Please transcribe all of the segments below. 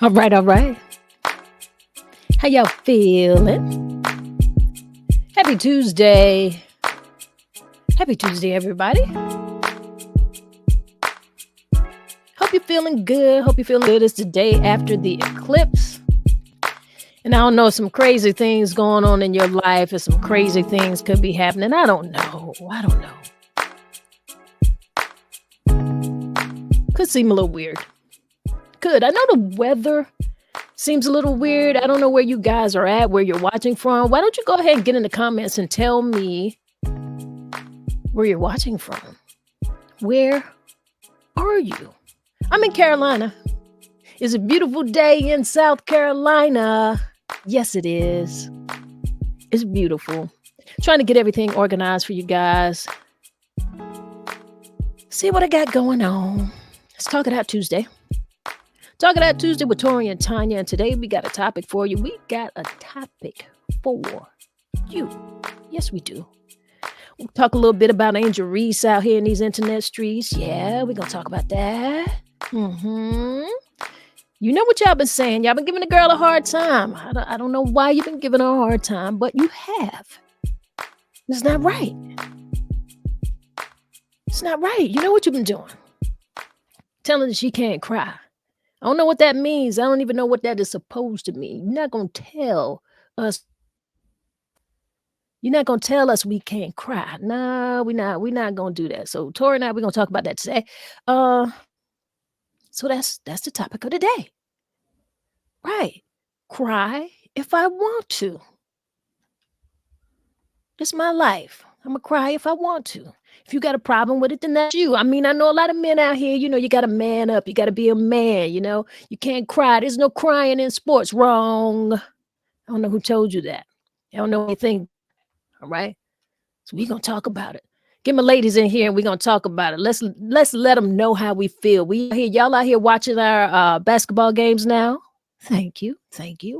All right, all right. How y'all feeling? Happy Tuesday. Happy Tuesday, everybody. Hope you're feeling good. Hope you're feeling good. It's the day after the eclipse. And I don't know, some crazy things going on in your life and some crazy things could be happening. I don't know. Could seem a little weird. Could. I know the weather seems a little weird. I don't know where you guys are at, where you're watching from. Why don't you go ahead and get in the comments and tell me where you're watching from? Where are you? I'm in Carolina. It's a beautiful day in South Carolina. Yes, it is. It's beautiful. Trying to get everything organized for you guys. See what I got going on. Let's talk it out Tuesday. Talk it out Tuesday with Tori and Tanya. And today we got a topic for you. We got a topic for you. Yes, we do. We'll talk a little bit about Angel Reese out here in these internet streets. Yeah, we're going to talk about that. You know what y'all been saying. Y'all been giving the girl a hard time. I don't know why you've been giving her a hard time, but you have. It's not right. It's not right. You know what you've been doing. Telling her she can't cry. I don't know what that means. I don't even know what that is supposed to mean. You're not going to tell us. You're not going to tell us we can't cry. No, we're not going to do that. So Tori and I, we're going to talk about that today. So that's the topic of the day. Right. Cry if I want to. It's my life. I'm going to cry if I want to. If you got a problem with it, then that's you. I mean, I know a lot of men out here, you got to man up. You got to be a man, You can't cry. There's no crying in sports. Wrong. I don't know who told you that. I don't know anything. All right? So we're going to talk about it. Get my ladies in here and we're going to talk about it. Let's let them know how we feel. Y'all out here watching our basketball games now. Thank you.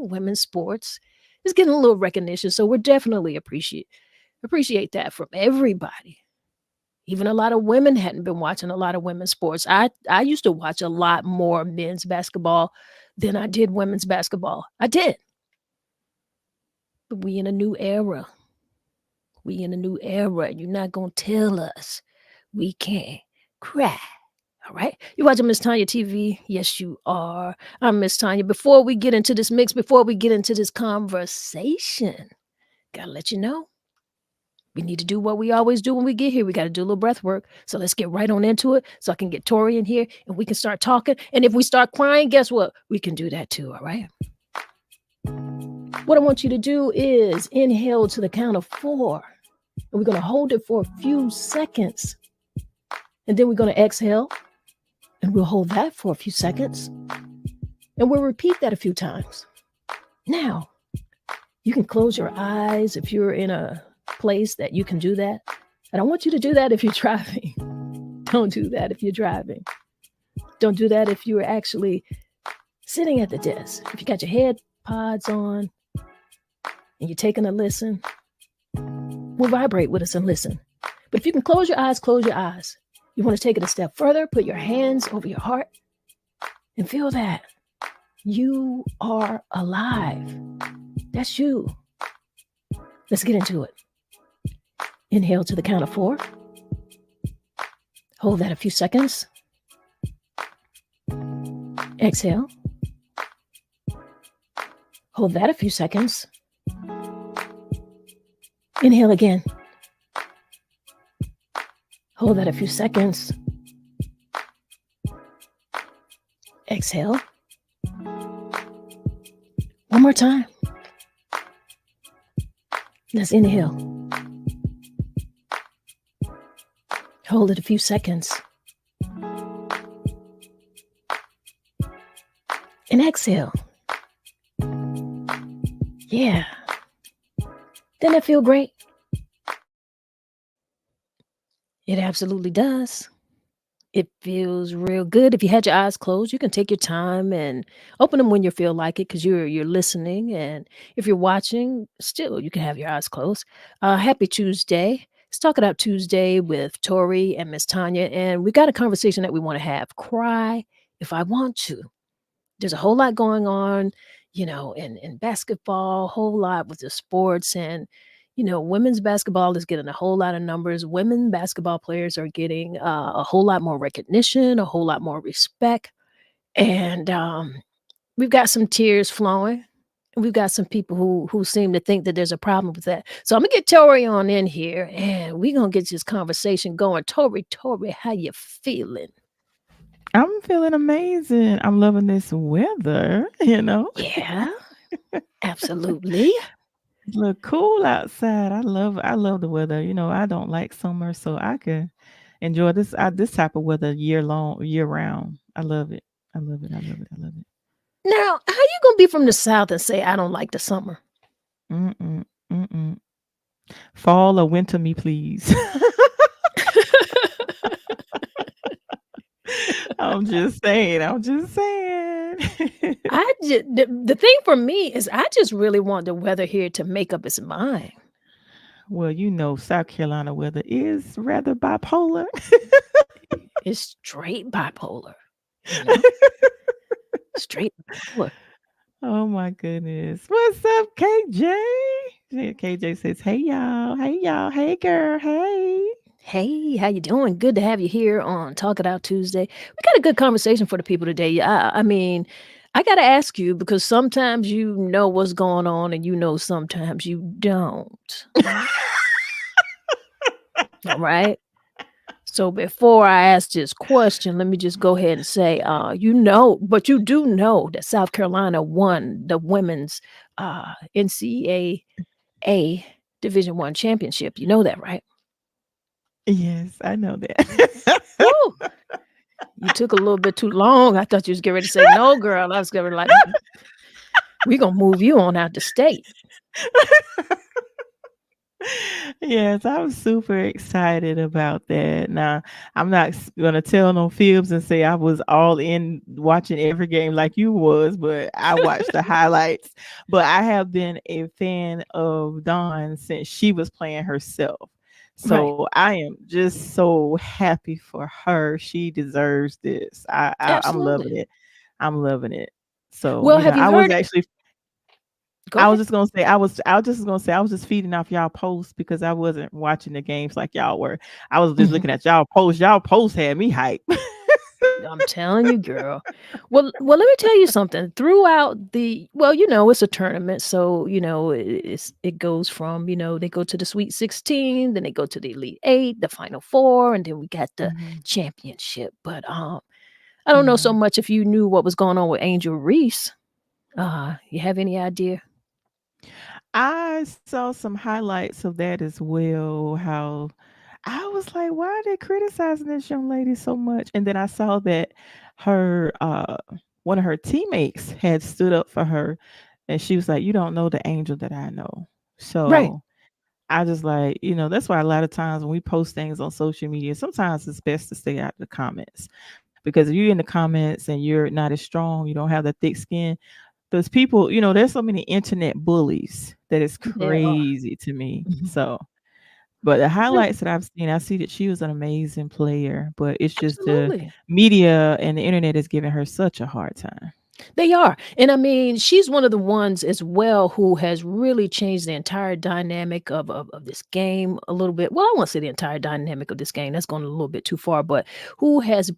Women's sports is getting a little recognition. So we're definitely appreciate that from everybody. Even a lot of women hadn't been watching a lot of women's sports. I used to watch a lot more men's basketball than I did women's basketball. I did. But we in a new era. You're not going to tell us we can't cry. All right? You're watching MsTonya TV? Yes, you are. I'm MsTonya. Before we get into this mix, before we get into this conversation, got to let you know, we need to do what we always do when we get here. We got to do a little breath work. So let's get right on into it so I can get Tori in here and we can start talking. And if we start crying, guess what? We can do that too, all right? What I want you to do is inhale to the count of 4. And we're going to hold it for a few seconds. And then we're going to exhale. And we'll hold that for a few seconds. And we'll repeat that a few times. Now, you can close your eyes if you're in a place that you can do that. I don't want you to do that if you're driving. Don't do that if you're driving. Don't do that if you're actually sitting at the desk. If you got your head pods on and you're taking a listen, we'll vibrate with us and listen. But if you can close your eyes, close your eyes. You want to take it a step further, put your hands over your heart and feel that you are alive. That's you. Let's get into it. Inhale to the count of 4. Hold that a few seconds. Exhale. Hold that a few seconds. Inhale again. Hold that a few seconds. Exhale. One more time. Let's inhale. Hold it a few seconds. And exhale. Yeah. Doesn't that feel great? It absolutely does. It feels real good. If you had your eyes closed, you can take your time and open them when you feel like it because you're listening. And if you're watching, still, you can have your eyes closed. Happy Tuesday. Let's talk about Tuesday with Tori and MsTonya. And we got a conversation that we want to have. Cry if I want to. There's a whole lot going on, in basketball, a whole lot with the sports. And, women's basketball is getting a whole lot of numbers. Women basketball players are getting a whole lot more recognition, a whole lot more respect. And we've got some tears flowing. And we've got some people who seem to think that there's a problem with that. So I'm gonna get Tori on in here, and we're gonna get this conversation going. Tori, how you feeling? I'm feeling amazing. I'm loving this weather. Yeah, absolutely. It's a little cool outside. I love the weather. I don't like summer, so I can enjoy this type of weather year long, year round. I love it. I love it. I love it. I love it. Now, how you gonna be from the South and say I don't like the summer? Mm-mm, mm-mm. Fall or winter me, please. I'm just saying. I'm just saying. The thing for me is I just really want the weather here to make up its mind. Well, South Carolina weather is rather bipolar. It's straight bipolar, you know, straight bipolar. Oh my goodness. What's up, KJ? Yeah, KJ says, "Hey y'all. Hey y'all. Hey girl. Hey." Hey, how you doing? Good to have you here on Talk It Out Tuesday. We got a good conversation for the people today. I mean, I got to ask you because sometimes you know what's going on and sometimes you don't. All right. So before I ask this question, let me just go ahead and say, but you do know that South Carolina won the women's NCAA Division I championship. You know that, right? Yes, I know that. Woo! You took a little bit too long. I thought you was getting ready to say no, girl. I was going to be like, we gonna move you on out the state. Yes, I'm super excited about that. Now, I'm not gonna tell no fibs and say I was all in watching every game like you was, but I watched the highlights. But I have been a fan of Dawn since she was playing herself. Right. So I am just so happy for her. She deserves this. I'm Absolutely. loving it. I'm loving it. So, Well, have you I was heard it? actually Go I was ahead. just gonna say I was just feeding off y'all posts because I wasn't watching the games like y'all were. I was just Mhm. looking at y'all posts. Y'all posts had me hype. I'm telling you, girl. Well, let me tell you something. Throughout it's a tournament, so it goes from they go to the Sweet 16, then they go to the Elite Eight, the Final Four, and then we got the Mhm. championship. But I don't know so Yeah. much if you knew what was going on with Angel Reese. You have any idea? I saw some highlights of that as well. How I was like, why are they criticizing this young lady so much? And then I saw that her one of her teammates had stood up for her and she was like, you don't know the angel that I know. Right. So I just like, that's why a lot of times when we post things on social media, sometimes it's best to stay out of the comments. Because if you're in the comments and you're not as strong, you don't have the thick skin, those people, there's so many internet bullies that is There are. crazy to me. Mhm. So, but the Yeah, highlights that I've seen, I see that she was an amazing player, but it's just the absolutely. media and the internet is giving her such a hard time. They are. And I mean, she's one of the ones as well who has really changed the entire dynamic of this game a little bit. Well, I won't say the entire dynamic of this game. That's going a little bit too far, but who has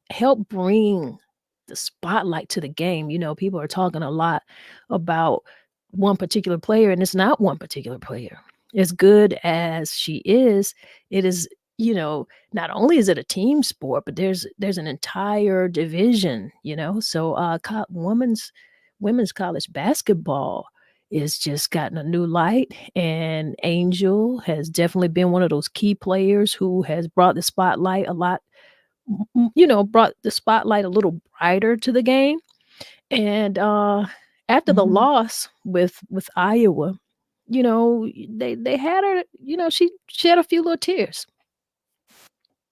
helped bring the spotlight to the game. People are talking a lot about one particular player, and it's not one particular player. As good as she is, it is, not only is it a team sport, but there's an entire division, So women's college basketball is just gotten a new light, and Angel has definitely been one of those key players who has brought the spotlight a lot, brought the spotlight a little brighter to the game. And after the Hmm. loss with Iowa, they had her, she shed a few little tears,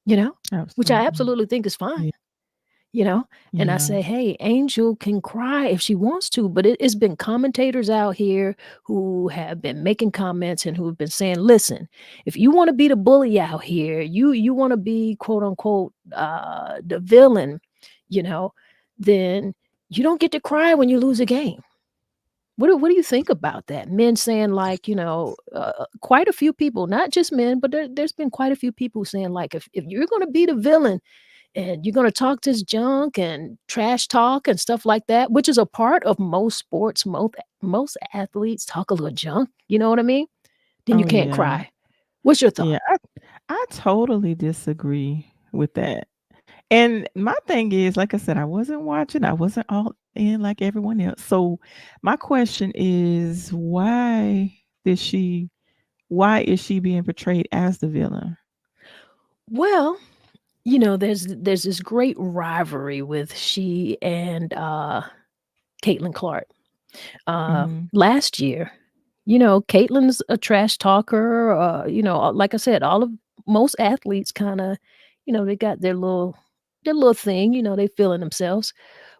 you know, which I Absolutely. absolutely think is fine, Yeah. you know. And I Yeah. say, hey, Angel can cry if she wants to, but it's been commentators out here who have been making comments and who have been saying, listen, if you want to be the bully out here, you want to be quote unquote the villain, you know, then you don't get to cry when you lose a game. What do you think about that? Men saying like, quite a few people, not just men, but there's been quite a few people saying like, if you're going to be the villain and you're going to talk this junk and trash talk and stuff like that, which is a part of most sports, most athletes talk a little junk. You know what I mean? Then you Oh can't yeah. cry. What's your thought? Yeah. I totally disagree with that. And my thing is, like I said, I wasn't watching, I wasn't all in like everyone else. So my question is did she why is she being portrayed as the villain? Well, there's this great rivalry with she and Caitlin Clark. Mhm. Last year, Caitlin's a trash talker. Like I said, most athletes kind of, they got their little thing. They feeling themselves.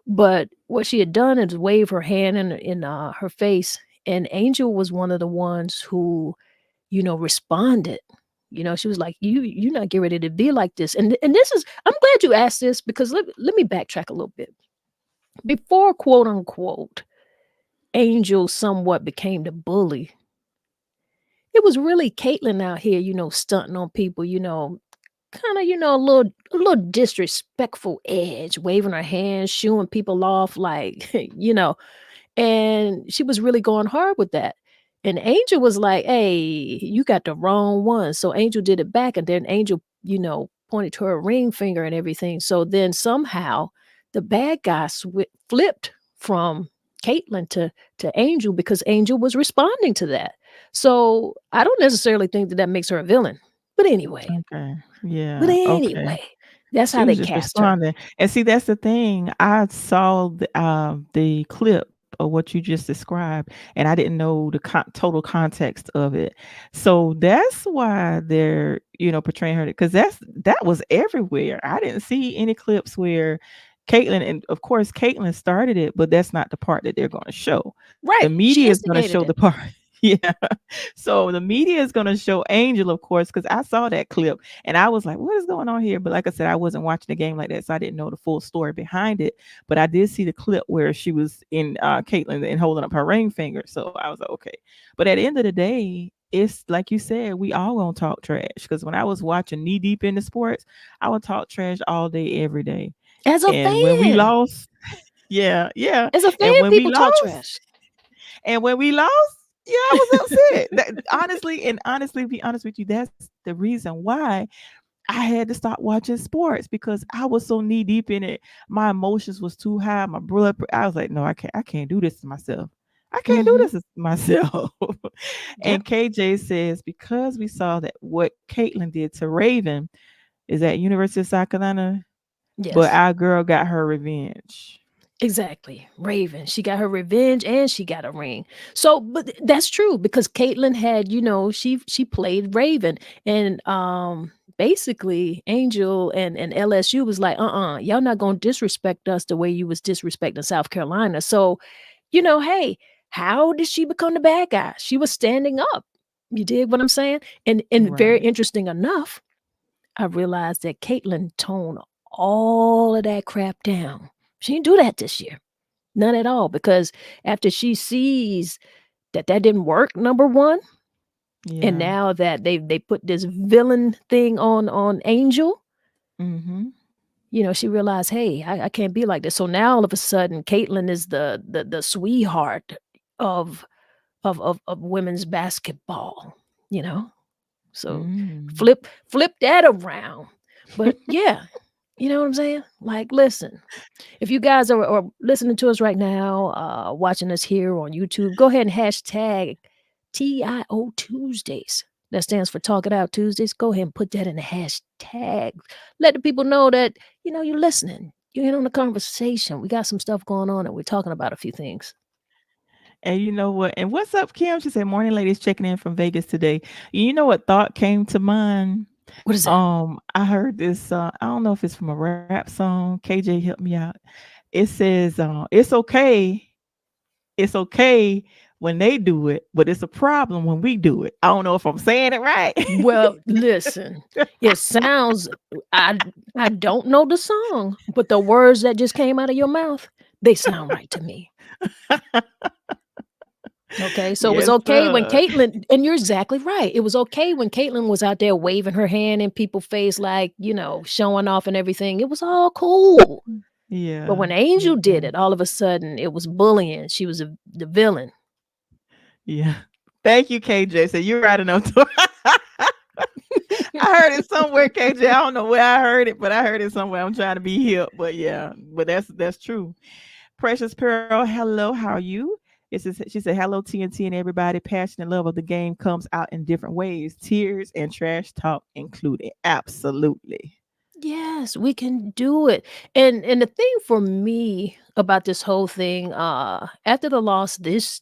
But what she had done is wave her hand in her face, and Angel was one of the ones who responded. She was like, you're not getting ready to be like this. And this is, I'm glad you asked this, because let me backtrack a little bit. Before, quote unquote, Angel somewhat became the bully, it was really Caitlyn out here, stunting on people, kind of, a little disrespectful edge, waving her hands, shooing people off like, and she was really going hard with that. And Angel was like, "Hey, you got the wrong one." So Angel did it back, and then Angel, pointed to her ring finger and everything. So then somehow the bad guy flipped from Caitlyn to Angel, because Angel was responding to that. So I don't necessarily think that makes her a villain. But anyway, Okay. but Yeah. Okay. anyway, that's how She they was just cast her. responding. And see, that's the thing. I saw the clip of what you just described, and I didn't know the total context of it. So that's why they're, portraying her, because that was everywhere. I didn't see any clips where Caitlyn, and of course, Caitlyn started it, but that's not the part that they're going to show. The Right. She media is going to instigated show the it. part. Yeah. So the media is going to show Angel, of course, because I saw that clip and I was like, what is going on here? But like I said, I wasn't watching the game like that. So I didn't know the full story behind it. But I did see the clip where she was in Caitlyn and holding up her ring finger. So I was like, okay. But at the end of the day, it's like you said, we all gonna talk trash. Because when I was watching knee deep into sports, I would talk trash all day, every day. As a And when we fan. lost, yeah, yeah. As a And fan, when we people talk lost, trash. and when we lost, yeah, I was upset. Honestly, be honest with you, that's the reason why I had to stop watching sports, because I was so knee deep in it. My emotions was too high. My blood, I was like, no, I can't do this to myself. I can't do Mhm. this to myself. Yep. And KJ says, because we saw that what Caitlyn did to Raven is at University of South Carolina, but Yes. our girl got her revenge. Exactly. Raven. She got her revenge and she got a ring. So, but that's true, because Caitlyn had, she played Raven, and basically Angel and LSU was like, y'all not gonna disrespect us the way you was disrespecting South Carolina. So, hey, how did she become the bad guy? She was standing up. You dig what I'm saying? And very Right. interesting enough, I realized that Caitlyn toned all of that crap down. She didn't do that this year. None at all, because after she sees that didn't work, number 1, and Yeah. now that they put this villain thing on Angel, Mm-hmm. she realized, "Hey, I can't be like this." So now all of a sudden, Caitlyn is the sweetheart of of women's basketball, you know? So Mm. flip that around. But yeah, you know what I'm saying? Like, listen, if you guys are listening to us right now, watching us here on YouTube, go ahead and hashtag TIO Tuesdays. That stands for Talk It Out Tuesdays. Go ahead and put that in the hashtag. Let the people know that, you're listening. You're in on the conversation. We got some stuff going on and we're talking about a few things. And you know what? And what's up, Kim? She said, "Morning, ladies, checking in from Vegas today." You know what thought came to mind? What is that? I heard this. I don't know if it's from a rap song. KJ, help me out. It says, it's okay when they do it, but it's a problem when we do it." I don't know if I'm saying it right. Well, listen, it sounds I I don't know the song, but the words that just came out of your mouth They sound right to me. Okay, so it was Yes, okay when sir. Caitlyn, and you're exactly right. It was okay when Caitlyn was out there waving her hand in people's face, like, showing off and everything. It was all cool. But Yeah, when Angel yeah, did it, all of a sudden it was bullying. She was the villain. yeah. Thank you, KJ. So you're right enough to I heard it somewhere, KJ. I don't know where I heard it, but I heard it somewhere. I'm trying to be hip, but yeah, but that's true. Precious Pearl, hello, how are you? She said, hello, TNT and everybody. Passion and love of the game comes out in different ways, tears and trash talk included. Absolutely. Yes, we can do it. And the thing for me about this whole thing, after the loss this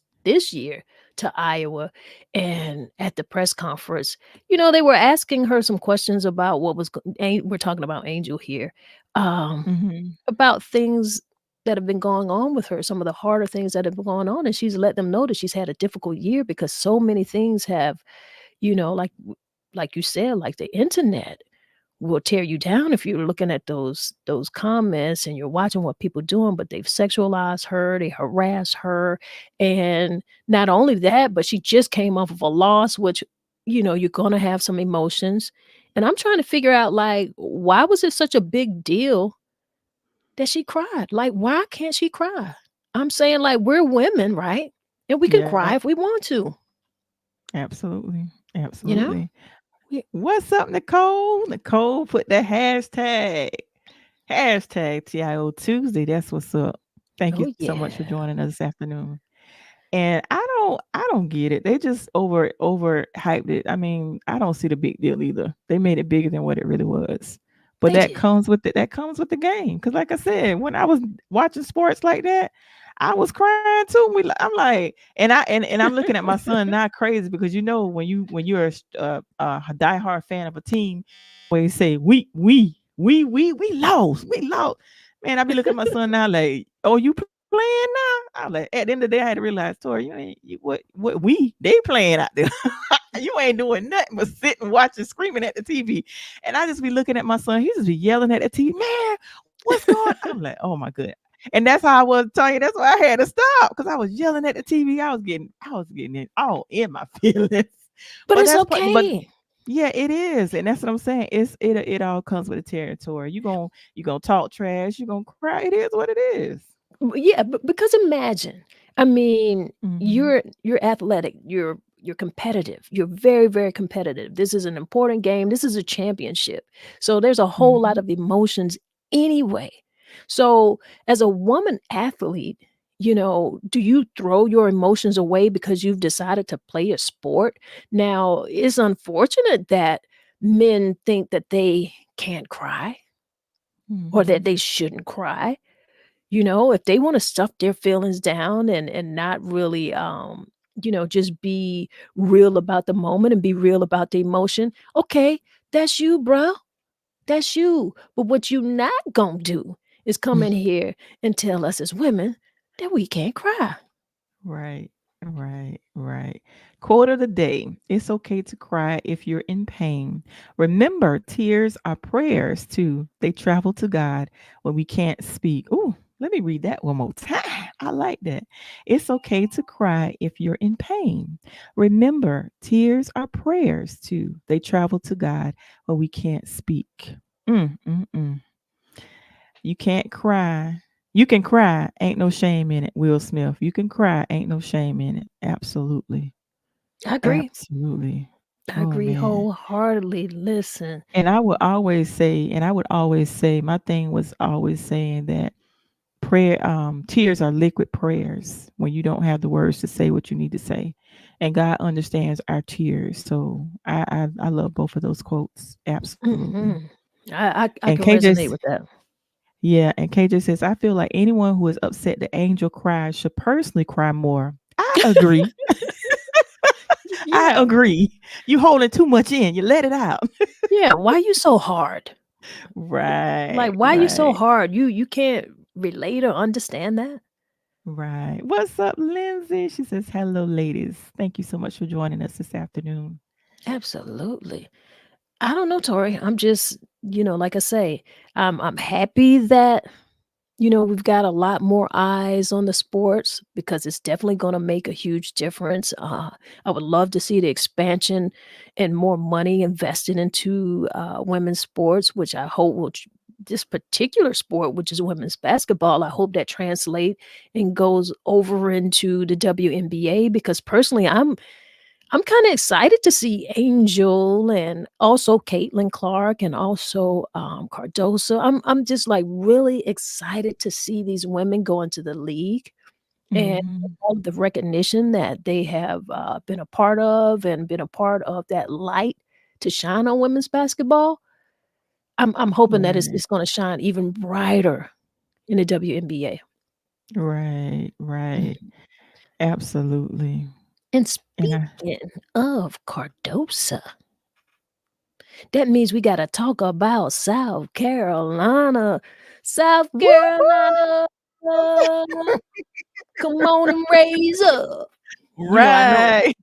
year to Iowa and at the press conference, they were asking her some questions about we're talking about Angel here. Hmm. About things that have been going on with her, some of the harder things that have been going on, and she's let them know that she's had a difficult year because so many things have, like you said, like the internet will tear you down if you're looking at those comments and you're watching what people doing, but they've sexualized her, they harass her, and not only that, but she just came off of a loss, which you're gonna have some emotions. And I'm trying to figure out, like, why was it such a big deal that she cried? Like, why can't she cry? I'm saying, like, we're women, right? And we can Yeah, cry if we want to, absolutely. you know? Absolutely. We What's up, Nicole? Nicole put the hashtag. Hashtag TIO Tuesday. That's what's up. Thank you Oh, so much for yeah. joining us this afternoon. And I don't get it. They just over hyped it. I mean, I don't see the big deal either. They made it bigger than what it really was. But They that did. comes with it. That comes with the game. Because like I said, when I was watching sports like that, I was crying too. I'm like, and I'm looking at my son not crazy because when you're a diehard fan of a team, where you say we lost, we lost. Man, I be looking at my son now like, oh, you playing now? I like at the end of the day, I had to realize, Tori, what they playing out there. You ain't doing nothing but sitting, watching, screaming at the TV. And I just be looking at my son. He just be yelling at the TV, man, what's going? I'm like, oh my good. And that's how I was telling you. That's why I had to stop because I was yelling at the TV. I was getting it all in my feelings. But But it's that's part. But okay. yeah, it is, and that's what I'm saying. It all comes with the territory. You gonna talk trash. You gonna cry. It is what it is. Yeah, because imagine, I mean, Mm-hmm. you're athletic, you're competitive, you're very, very competitive. This is an important game. This is a championship. So there's a whole lot Mm-hmm. of emotions anyway. So as a woman athlete, do you throw your emotions away because you've decided to play a sport? Now, it's unfortunate that men think that they can't cry or Mm-hmm. that they shouldn't cry. If they wanna stuff their feelings down and not really, just be real about the moment and be real about the emotion, okay, that's you, bruh. That's you. But what you not gonna do is come in here and tell us as women that we can't cry. Right, right, right. Quote of the day: it's okay to cry if you're in pain. Remember, tears are prayers too. They travel to God when we can't speak. Ooh, let me read that one more time. I like that. It's okay to cry if you're in pain. Remember, tears are prayers too. They travel to God when we can't speak. Mm, mm, mm. You can't cry. You can cry. Ain't no shame in it. Will Smith. You can cry. Ain't no shame in it. Absolutely. I agree. Absolutely. I Oh agree man. wholeheartedly. Listen. And I would always say, my thing was always saying that tears are liquid prayers when you don't have the words to say what you need to say. And God understands our tears. So I love both of those quotes. Absolutely. Mhm. I And can KJ resonate with that. Yeah, and KJ says, I feel like anyone who is upset the angel cries should personally cry more. I agree. I Yeah. agree. You holding too much in. You let it out. Yeah, why you so hard? Like, Right, why you so right, hard? You can't relate or understand that? right. What's up, Lindsay? She says, hello, ladies. Thank you so much for joining us this afternoon. Absolutely. I don't know, Tori. I'm just, like I say, I'm happy that We've got a lot more eyes on the sports because it's definitely going to make a huge difference. I would love to see the expansion and more money invested into women's sports, which I hope this particular sport, which is women's basketball, I hope that translate and goes over into the WNBA because personally, I'm kind of excited to see Angel and also Caitlin Clark and also Cardosa. I'm just like really excited to see these women go into the league and Mhm. all the recognition that they have been a part of and been a part of that light to shine on women's basketball. I'm hoping that Right. it's going to shine even brighter in the WNBA. Right. Right. Mhm. Absolutely. And And I speaking of Cardosa, that means we gotta talk about South Carolina. South Woohoo! Carolina, come on and raise up. I know. Right.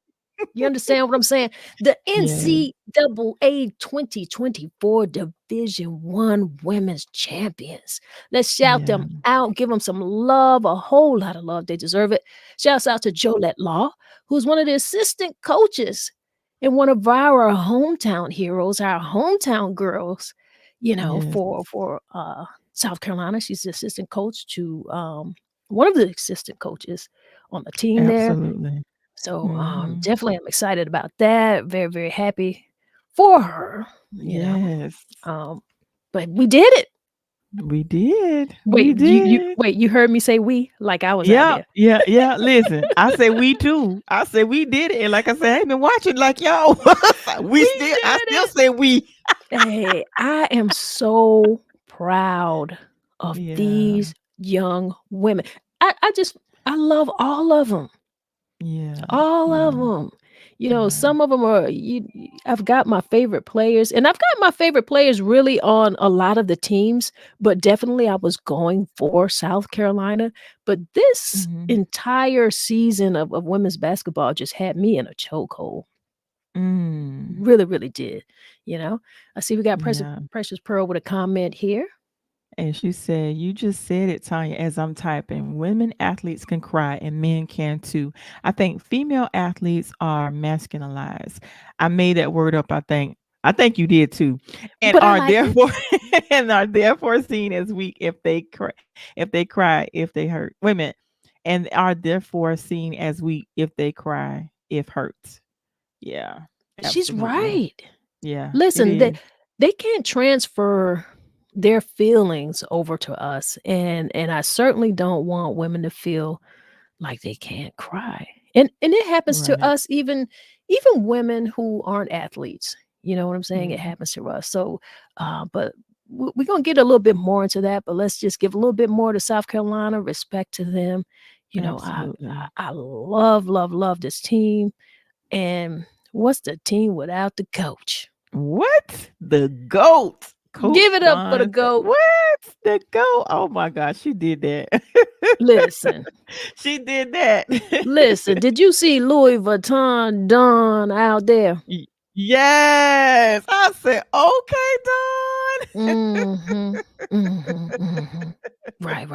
You understand what I'm saying? The Yeah. NCAA 2024 Division One Women's Champions. Let's shout Yeah. them out, give them some love, a whole lot of love. They deserve it. Shouts out to Jolette Law, who's one of the assistant coaches and one of our hometown heroes, our hometown girls, Yes. for South Carolina. She's the assistant coach to one of the assistant coaches on the team there. Absolutely. So, Mhm. definitely I'm excited about that. Very, very happy for her, you know. Yes. Um, but we did it. We did. We Wait, did. you heard me say we like I was out Yeah, there. yeah, yeah. Listen, I say we too. I say we did it. And like I said, I ain't been watching like y'all. We I did still it. say we. Hey, I am so proud of Yeah. these young women. I love all of them. Yeah. All of Yeah. them. Yeah. Some of them are I've got my favorite players, and I've got my favorite players really on a lot of the teams, but definitely I was going for South Carolina. But this Mhm. entire season of women's basketball just had me in a chokehold. Mm. Really, really did, you know? I see we got Yeah. Precious Pearl with a comment here. And she said, "You just said it, Tanya, as I'm typing. Women athletes can cry and men can too. I think female athletes are masculinized." I made that word up, I think. I think you did too. And But I are like it. therefore and are therefore seen as weak if they hurt. Women and are therefore seen as weak if they cry, if hurt. Yeah, She's absolutely. right. Yeah, it Listen, is. they can't transfer their feelings over to us, and I certainly don't want women to feel like they can't cry. And it happens to Right. us even women who aren't athletes. You know what I'm saying? It Mhm. happens to us. So, but we're gonna get a little bit more into that. But let's just give a little bit more to South Carolina. Respect to them. Absolutely. I love love love this team. And what's the team without the coach? What? The GOAT, Give Coach it up for the Vaughn. GOAT. What? The GOAT? Oh my gosh, she did that. Listen, She did that. listen. Did you see Louis Vuitton Don out there? Y Yes. I said, "Okay, Don." Mhm. Mhm, mhm. Right.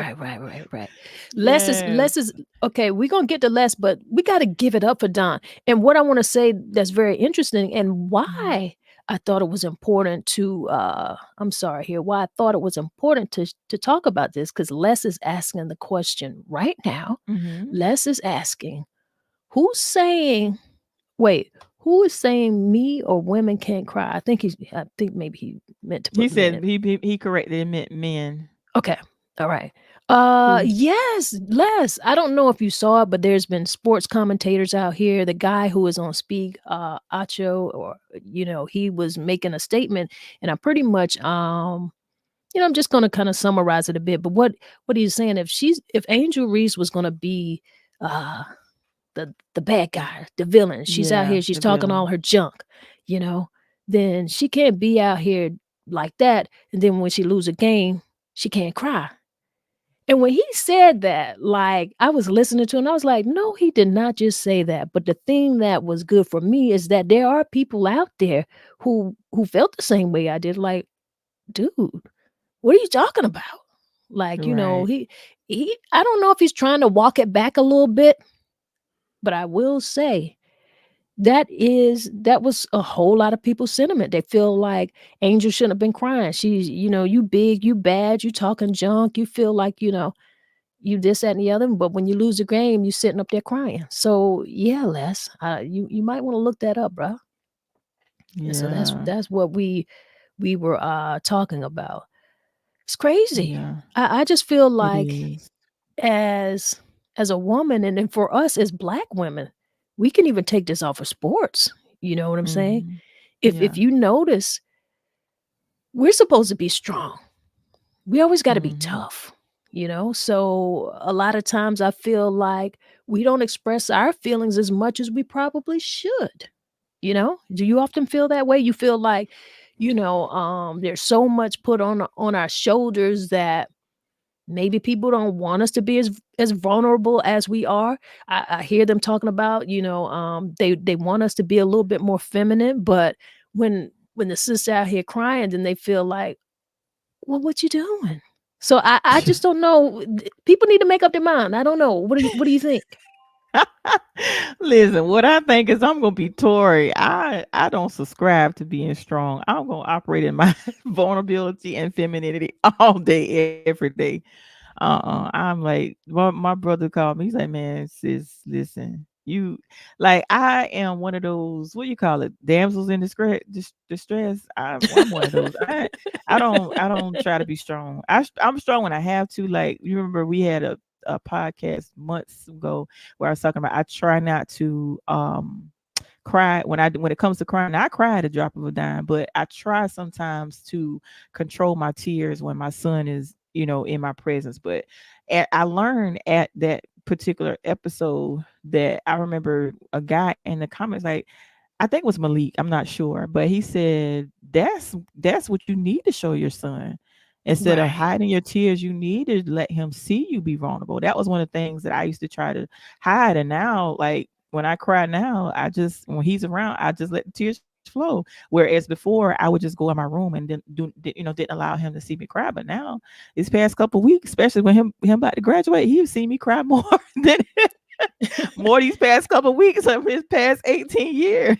Yes. Less is okay, we're gonna get to less, but we gotta give it up for Don. And what I wanna say that's very interesting and Mhm. why I thought it was important to I'm sorry here, why I thought it was important to talk about this, because Les is asking the question right now. Mhm. Les is asking, who's saying wait, who is saying me or women can't cry? I think maybe he meant to He put said men. he corrected it meant men. Okay. All right. Who's Yes, Les. I don't know if you saw it, but there's been sports commentators out here. The guy who is on Speak, Acho, or he was making a statement, and I pretty much, I'm just gonna kind of summarize it a bit. But what he's saying, if Angel Reese was gonna be, uh, the bad guy, the villain, she's out Yeah, here, she's the talking all villain. her junk, you know, then she can't be out here like that. And then when she lose a game, she can't cry. And when he said that, like, I was listening to him, I was like, "No, he did not just say that." But the thing that was good for me is that there are people out there who felt the same way I did. Like, dude, what are you talking about? Like, Right. he I don't know if he's trying to walk it back a little bit, but I will say that was a whole lot of people's sentiment. They feel like Angel shouldn't have been crying. She's, you big, you bad, you talking junk, you feel like, you this, that, and the other. But when you lose the game, you sitting up there crying. So yeah, Les, you might want to look that up, bro. And so Yeah. that's what we were talking about. It's crazy. Yeah. I just feel It like is. as as a woman, and then for us as black women, we can even take this off of sports. You know what I'm saying? Mhm. If Yeah. you notice, we're supposed to be strong. We always got to be Mhm. tough, So a lot of times I feel like we don't express our feelings as much as we probably should. Do you often feel that way? You feel like, there's so much put on our shoulders that maybe people don't want us to be as vulnerable as we are. I hear them talking about, they want us to be a little bit more feminine, but when the sister out here crying, then they feel like, well, what you doing? So I just don't know. People need to make up their mind. I don't know. What do you think? Listen, what I think is I'm gonna be Tory. I don't subscribe to being strong. I'm gonna operate in my vulnerability and femininity all day, every day. I'm like, my brother called me. He's like, man, sis, listen, you like I am one of those, what you call it, damsels in distress. I'm one of those. I don't try to be strong. I'm strong when I have to. Like, you remember we had a podcast months ago where I was talking about I try not to cry when it comes to crying. I cry at a drop of a dime, but I try sometimes to control my tears when my son is, in my presence. But I learned at that particular episode that I remember a guy in the comments, like, I think it was Malik, I'm not sure, but he said that's what you need to show your son. Instead of Right. hiding your tears, you need to let him see you be vulnerable. That was one of the things that I used to try to hide. And now, like, when I cry now, when he's around, I just let the tears flow. Whereas before, I would just go in my room and didn't allow him to see me cry. But now, this past couple of weeks, especially when him about to graduate, he's seen me cry more than more these past couple of weeks of his past 18 years.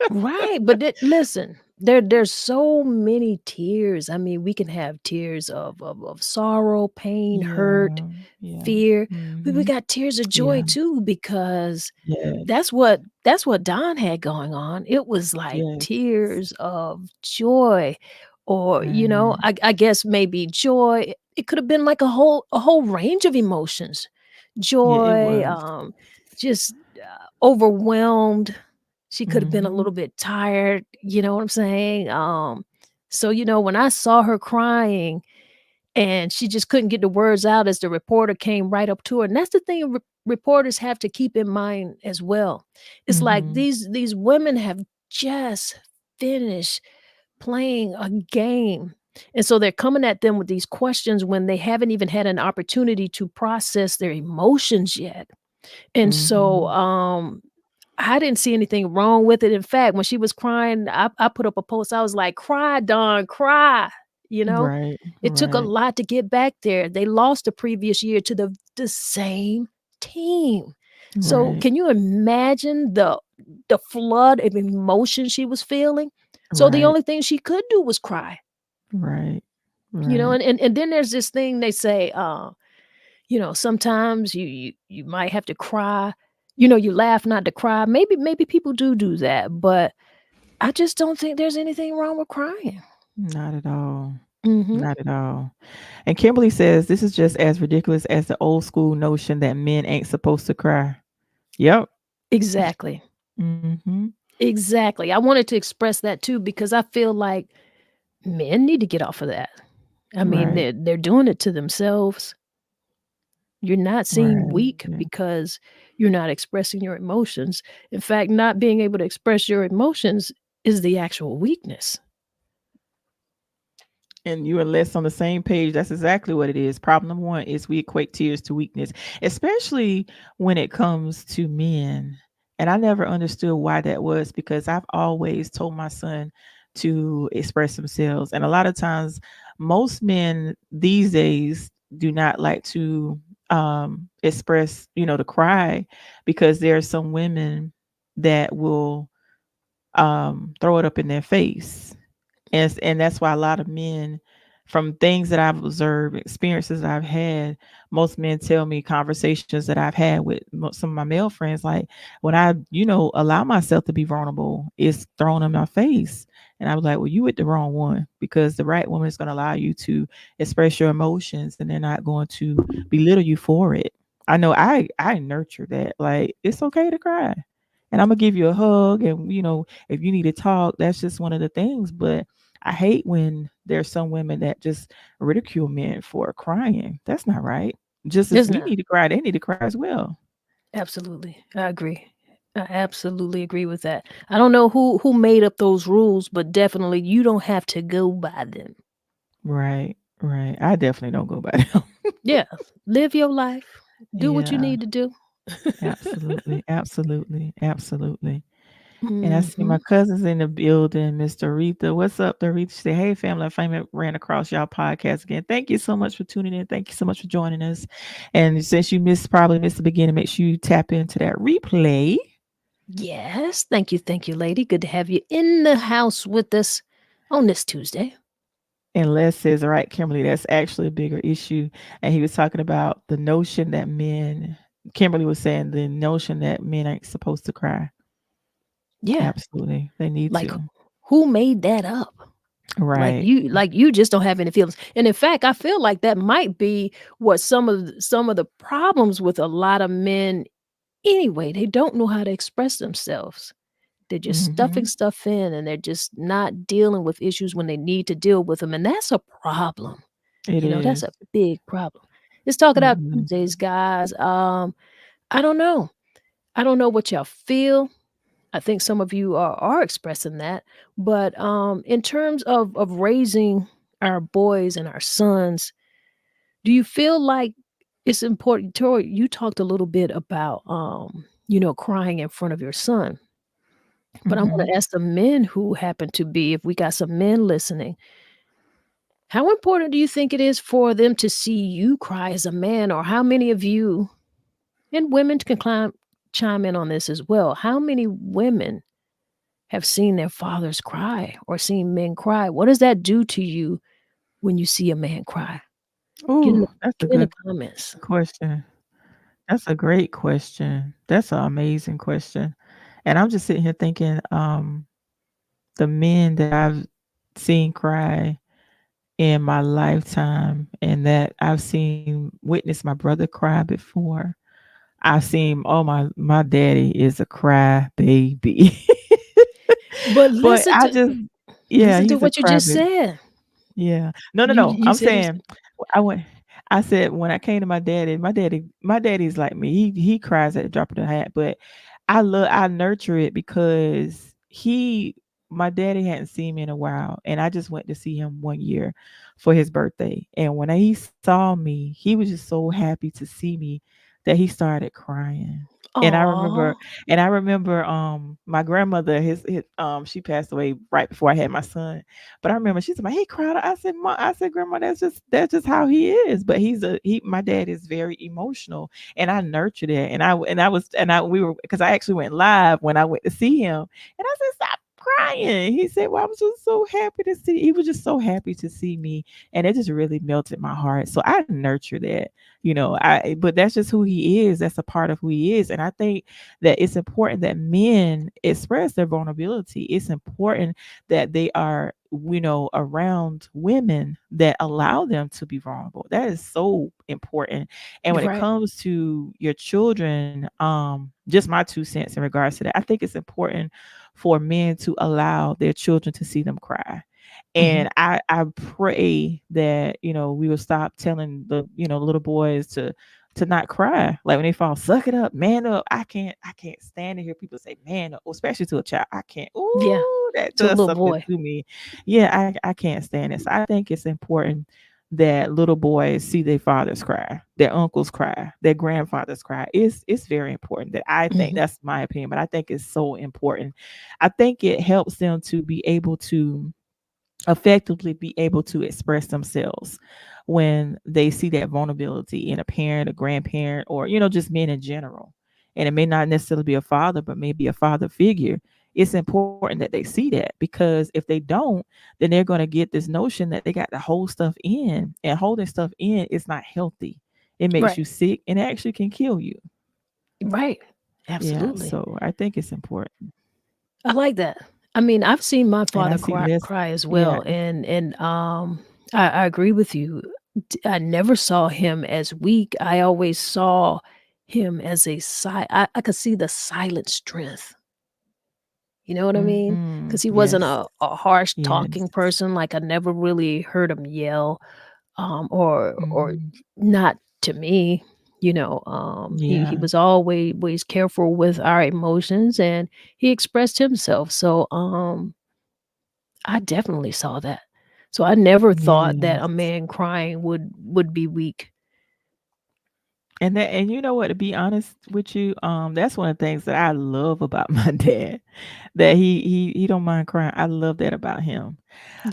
Right, but listen, there's so many tears. I mean, we can have tears of sorrow, pain, hurt, Yeah, yeah. fear. We Mhm. got tears of joy Yeah. too, because Yes. that's what Don had going on. It was like Yes. tears of joy, or Right. I guess maybe joy. It could have been like a whole range of emotions, Yeah, it joy, was. just overwhelmed. She could have been a Mhm. little bit tired, you know what I'm saying? So, when I saw her crying and she just couldn't get the words out as the reporter came right up to her, and that's the thing reporters have to keep in mind as well. It's like Mhm. these women have just finished playing a game. And so they're coming at them with these questions when they haven't even had an opportunity to process their emotions yet. And so, Mhm. I didn't see anything wrong with it. In fact, when she was crying, I put up a post. I was like, "Cry, Dawn, cry." You know, Right. it took a Right. lot to get back there. They lost the previous year to the same team. So, Right. can you imagine the flood of emotion she was feeling? So the Right. only thing she could do was cry. Right. Right. And then there's this thing they say, sometimes you might have to cry. You laugh not to cry. Maybe people do that, but I just don't think there's anything wrong with crying. Not at all. Mhm. Not at all. And Kimberly says this is just as ridiculous as the old school notion that men ain't supposed to cry. Yep. Exactly. Mhm. Exactly. I wanted to express that too because I feel like men need to get off of that. I mean, Right. they're doing it to themselves. You're not seem Right. weak because you're not expressing your emotions. In fact, not being able to express your emotions is the actual weakness. And you and Les on the same page. That's exactly what it is. Problem number one is we equate tears to weakness, especially when it comes to men. And I never understood why that was, because I've always told my son to express themselves. And a lot of times, most men these days, do not like to express, to cry, because there are some women that will throw it up in their face. And that's why a lot of men, from things that I've observed, experiences I've had, most men tell me, conversations that I've had with some of my male friends, like, when I, allow myself to be vulnerable, it's thrown in my face. And I was like, well, you with the wrong one, because the right woman is going to allow you to express your emotions, and they're not going to belittle you for it. I know I nurture that. Like, it's okay to cry. And I'm gonna give you a hug, and if you need to talk, that's just one of the things. But I hate when there's some women that just ridicule men for crying. That's not right. Just as Isn't we it? need to cry, they need to cry as well. Absolutely. I agree. I absolutely agree with that. I don't know who made up those rules, but definitely you don't have to go by them. Right, right. I definitely don't go by them. Yeah. Live your life. Do what you Yeah, need to do. absolutely, absolutely, absolutely. And I see Mhm. my cousins in the building, Miss Doretha. What's up, Doretha? She said, hey, family. I finally ran across y'all podcast again. Thank you so much for tuning in. Thank you so much for joining us. And since you probably missed the beginning, make sure you tap into that replay. Yes. Thank you, lady. Good to have you in the house with us on this Tuesday. And Les says, all right, Kimberly, that's actually a bigger issue. And he was talking about the notion that men, Kimberly was saying, the notion that men ain't supposed to cry. Yeah. Absolutely. They need Like to. who made that up? Right. Like you just don't have any feelings. And in fact, I feel like that might be what some of the problems with a lot of men anyway. They don't know how to express themselves. They're just stuffing Hmm. stuff in, and they're just not dealing with issues when they need to deal with them. And that's a problem. It That's is. a big problem. Let's talk it It out really is. Tuesdays, guys. I don't know. I don't know what y'all feel. I think some of you are expressing that, but in terms of raising our boys and our sons, do you feel like it's important? Tori, you talked a little bit about crying in front of your son, but I want Hmm. to ask the men who happen to be, if we got some men listening, how important do you think it is for them to see you cry as a man, or how many of you, and women can chime in on this as well? How many women have seen their fathers cry or seen men cry? What does that do to you when you see a man cry? Get in Oh, the that's a get in the good comments. question. That's a great question. That's an amazing question. And I'm just sitting here thinking, the men that I've seen cry in my lifetime, and that I've seen witness my brother cry before. I've seen, oh, my daddy is a cry baby. But But I just, yeah, listen to he's a what you just crybaby. said. Yeah. No, no, You no. you I'm said saying, I went. I said, when I came to my daddy's like me. He cries at the drop of the hat, but I nurture it, because my daddy hadn't seen me in a while, and I just went to see him one year for his birthday. And when he saw me, he was just so happy to see me that he started crying. And I Aw. remember, my grandmother, she passed away right before I had my son. But I remember she said, "He cried." I said, Grandma, that's just how he is. But my dad is very emotional, and I nurtured it. We were, because I actually went live when I went to see him, and I said, "Stop crying." He said, "Well, I was just so happy to see." He was just so happy to see me, and it just really melted my heart. So I nurture that, but that's just who he is. That's a part of who he is, and I think that it's important that men express their vulnerability. It's important that they are, around women that allow them to be vulnerable. That is so important. And when it Right. comes to your children, just my 2 cents in regards to that, I think it's important for men to allow their children to see them cry. Mhm. And I pray that, we will stop telling the, little boys to not cry. Like, when they fall, suck it up, man up. I can't stand to hear people say man up, especially to a child. I can't. Yeah. Ooh, that To a does little something boy. to me. Yeah, I can't stand it. So I think it's important that little boys see their fathers cry, their uncles cry, their grandfathers cry. It's very important. That I think, Mhm. that's my opinion, but I think it's so important. I think it helps them to be able to effectively be able to express themselves when they see that vulnerability in a parent, a grandparent, or just men in general. And it may not necessarily be a father, but maybe a father figure. It's important that they see that, because if they don't, then they're going to get this notion that they got to hold stuff in, and holding stuff in is not healthy. It makes Right. you sick and it actually can kill you. Right. Yeah. Absolutely. So I think it's important. I like that. I mean, I've seen my And I father see less. cry as Yeah. well, and I agree with you. I never saw him as weak. I always saw him as I could see the silent strength. You know what I mean? Because he wasn't Yes. a harsh Yes. talking person. Like I never really heard him yell, or Mhm. not to me. He Yeah. was always careful with our emotions, and he expressed himself. So I definitely saw that. So I never thought that a Yes. man crying would be weak. And you know what, to be honest with you, that's one of the things that I love about my dad, that he don't mind crying. I love that about him.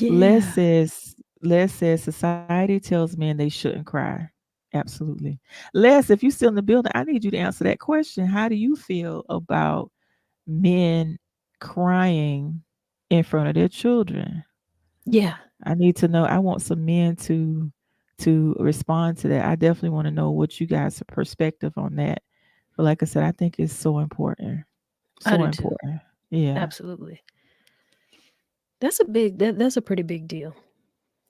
Les Yeah. says Les says society tells men they shouldn't cry. Absolutely. Les, if you still in the building, I need you to answer that question. How do you feel about men crying in front of their children? Yeah. I need to know. I want some men to respond to that. I definitely want to know what you guys' perspective on that. But like I said, I think it's so important. I So do too. important. Yeah, Absolutely. That's a pretty big deal.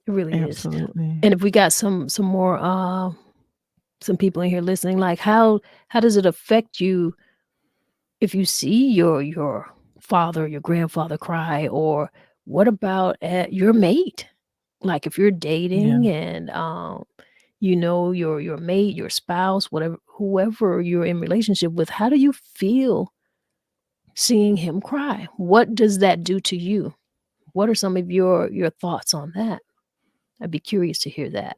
It really is. absolutely. And if we got some more some people in here listening, like how does it affect you if you see your father, your grandfather cry, or what about your mate? Like if you're Yeah. dating and your mate, your spouse, whatever, whoever you're in relationship with, how do you feel seeing him cry? What does that do to you? What are some of your thoughts on that? I'd be curious to hear that.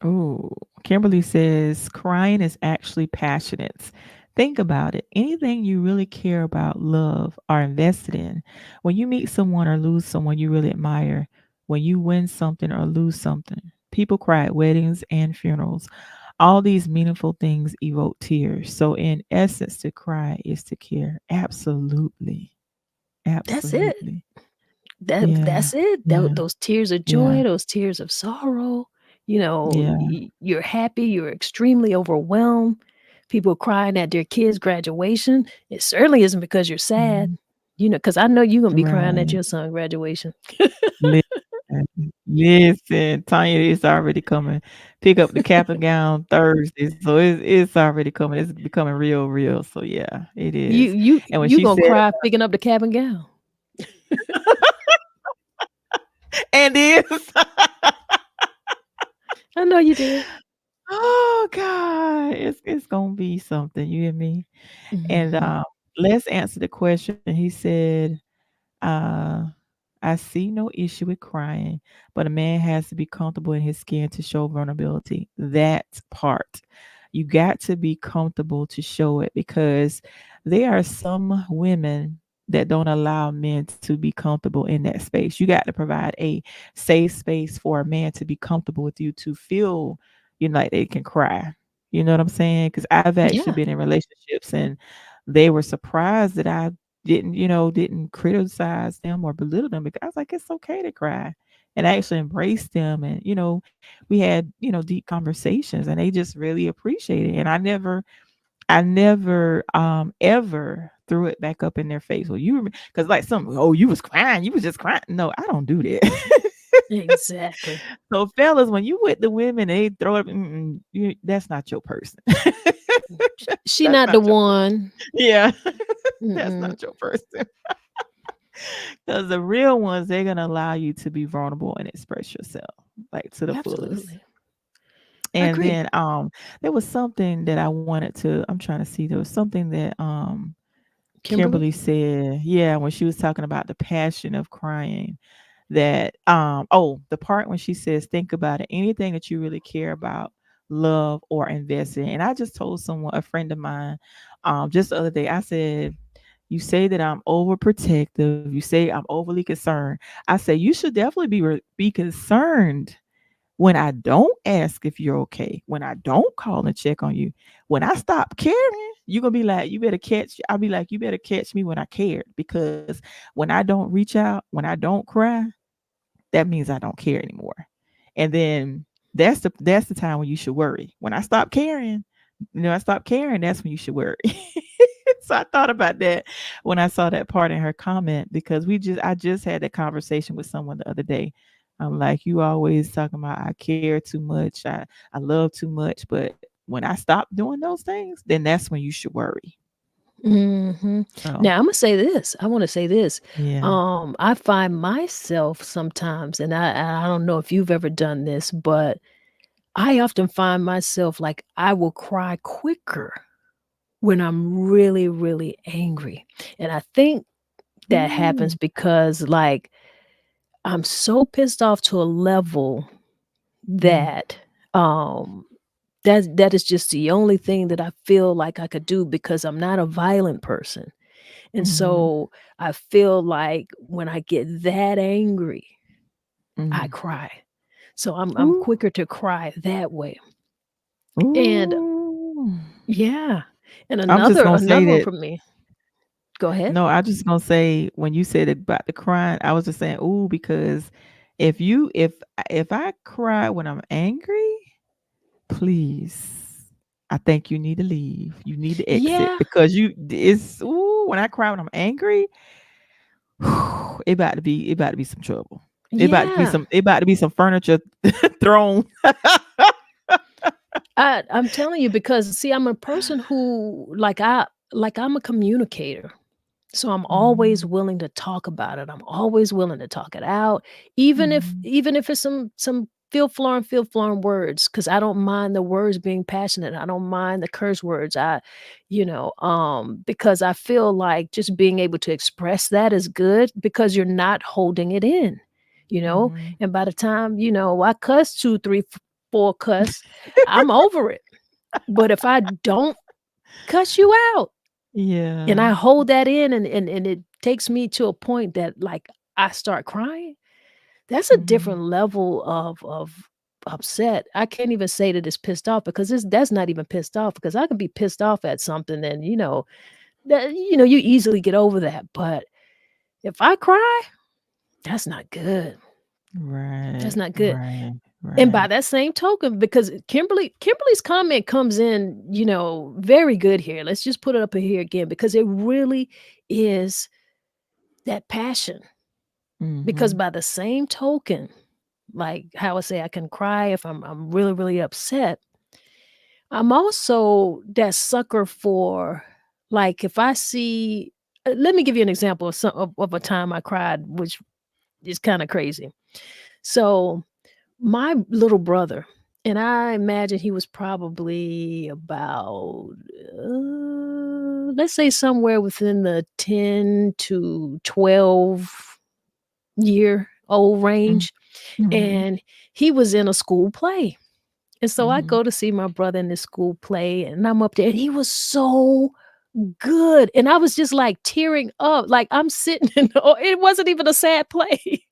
Oh, Kimberly says crying is actually passionate. Think about it. Anything you really care about, love, are invested in. When you meet someone or lose someone you really admire, when you win something or lose something, people cry at weddings and funerals. All these meaningful things evoke tears. So, in essence, to cry is to care. Absolutely. That's it. Absolutely. That's Yeah. it. Yeah. Those tears of Yeah. joy, those tears of sorrow. Yeah. You're happy, you're extremely overwhelmed. People crying at their kids' graduation. It certainly isn't because you're sad. Mhm. Because I know you're gonna be crying at Right. your son' graduation. Listen, listen, Tanya is already coming. Pick up the cap and gown Thursday, so it's already coming. It's becoming real, real. So yeah, it You is. you And when you she gonna said, cry picking up the cap and gown. and is, I know you did. oh God, it's gonna be something. You hear me? And Mhm. let's answer the question. He said, uh, I see no issue with crying, but a man has to be comfortable in his skin to show vulnerability. That part. You got to be comfortable to show it, because there are some women that don't allow men to be comfortable in that space. You got to provide a safe space for a man to be comfortable with you, to feel like they can cry. You know what I'm saying? Because I've actually Yeah. been in relationships and they were surprised that I didn't criticize them or belittle them, because I was like, it's okay to cry. And I actually embraced them, and we had, deep conversations, and they just really appreciate it. And I never ever threw it back up in their face. Well, because like some, oh, you was crying, you was just crying. No, I don't do that. Exactly. So fellas, when you with the women, they throw it, that's not your person. She That's not the not your person. one. Yeah. That's Mm-mm. not your person. Because the real ones, they're gonna allow you to be vulnerable and express yourself like to the fullest. Absolutely. I And agree. then there was something that I wanted to, I'm trying to see. There was something that Kimberly? Kimberly said, yeah, when she was talking about the passion of crying, that the part when she says, think about it, anything that you really care about, love, or invest in. And I just told someone, a friend of mine, just the other day, I said, You say that I'm overprotective. You say I'm overly concerned. I say you should definitely be concerned when I don't ask if you're okay, when I don't call and check on you, when I stop caring, you're gonna be like, you better catch. I'll be like, you better catch me when I cared, because when I don't reach out, when I don't cry, that means I don't care anymore. And then that's the time when you should worry. When I stop caring, I stop caring, that's when you should worry. So I thought about that when I saw that part in her comment, because I just had that conversation with someone the other day. I'm like, you always talking about I care too much, I love too much, but when I stop doing those things, then that's when you should worry. Hmm. So Now I'm gonna say this. I want to say this. yeah. I find myself sometimes, and I don't know if you've ever done this, but I often find myself like I will cry quicker when I'm really, really angry, and I think that happens Mm, because like I'm so pissed off to a level mm, that um that is just the only thing that I feel like I could do because I'm not a violent person. And mhm, so I feel like when I get that angry, I mm. cry. So I'm Ooh, quicker to cry that way. And ooh. yeah. And I'm just gonna say another one that. for me. Go ahead. No, I just gonna say when you said about the crying, I was just saying, ooh, because if I cry when I'm angry, please, I think you need to leave. You need to exit, Yeah. because it's ooh, when I cry when I'm angry, it about to be some trouble. Yeah. It about to be some furniture thrown. I'm telling you because see I'm a person who like I'm a communicator. So I'm always Mhm, willing to talk about it. I'm always willing to talk it out, mhm, even if it's some feel flooring words, because I don't mind the words being passionate. I don't mind the curse words. Because I feel like just being able to express that is good because you're not holding it in, you know. mhm. And by the time I cuss two, three, four cuss, I'm over it. But if I don't cuss you out and I Yeah. hold that in and it takes me to a point that, like, I start crying, that's a different Mhm, level of upset. I can't even say that it's pissed off because that's not even pissed off because I can be pissed off at something and, you easily get over that, but if I cry, that's not good. right, That's not good. right, And by right. that same token, because Kimberly's comment comes in, very good here. Let's just put it up here again because it really is that passion. Because Mhm, by the same token, like how I say I can cry if I'm really, really upset, I'm also that sucker for like if I see let me give you an example of a time I cried, which is kind of crazy. So my little brother, and I imagine he was probably about let's say somewhere within the 10 to 12-year old mm, range, mhm, and he was in a school play. And so I mhm. go to see my brother in this school play, and I'm up there, and he was so good. And I was just like tearing up. Like I'm sitting it wasn't even a sad play.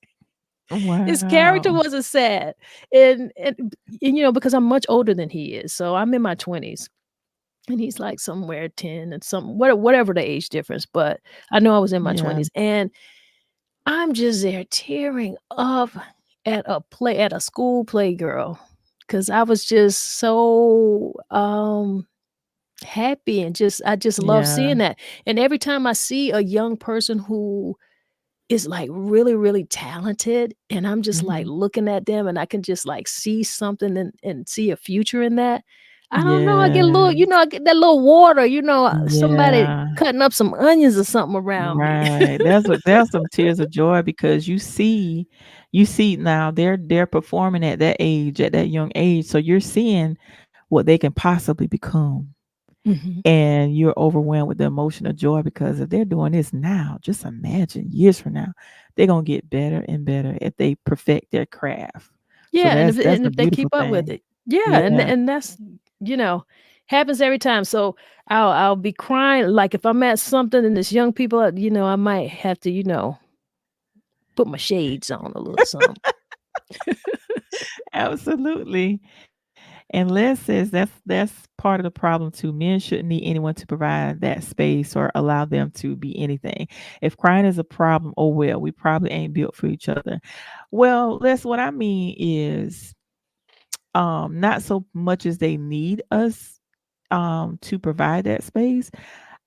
His character Wow. wasn't sad. And because I'm much older than he is. So I'm in my 20s. And he's like somewhere 10 and some whatever the age difference. But I know I was in my Yeah, 20s. And I'm just there tearing up at a school play, girl, because I was just so, happy and I just love yeah, seeing that, and every time I see a young person who is, like, really, really talented, and I'm just, like, mhm. looking at them, and I can just, like, see something and see a future in that, I don't know, I get a little Yeah, I get that little water, somebody yeah, cutting up some onions or something around me. right. There's some tears of joy, because you see now they're performing at that age, at that young age, so you're seeing what they can possibly become. Mhm. And you're overwhelmed with the emotion of joy, because if they're doing this now, just imagine years from now, they're gonna get better and better if they perfect their craft. So Yeah, that's and a if they beautiful keep up with thing. it. Yeah, and Yeah. and that's you know, Happens every time. So I'll be crying. Like if I'm at something and there's young people, I might have to, put my shades on a little something. Absolutely. And Les says that's part of the problem too. Men shouldn't need anyone to provide that space or allow them to be anything. If crying is a problem, oh well, we probably ain't built for each other. Well, Les, what I mean is not so much as they need us to provide that space.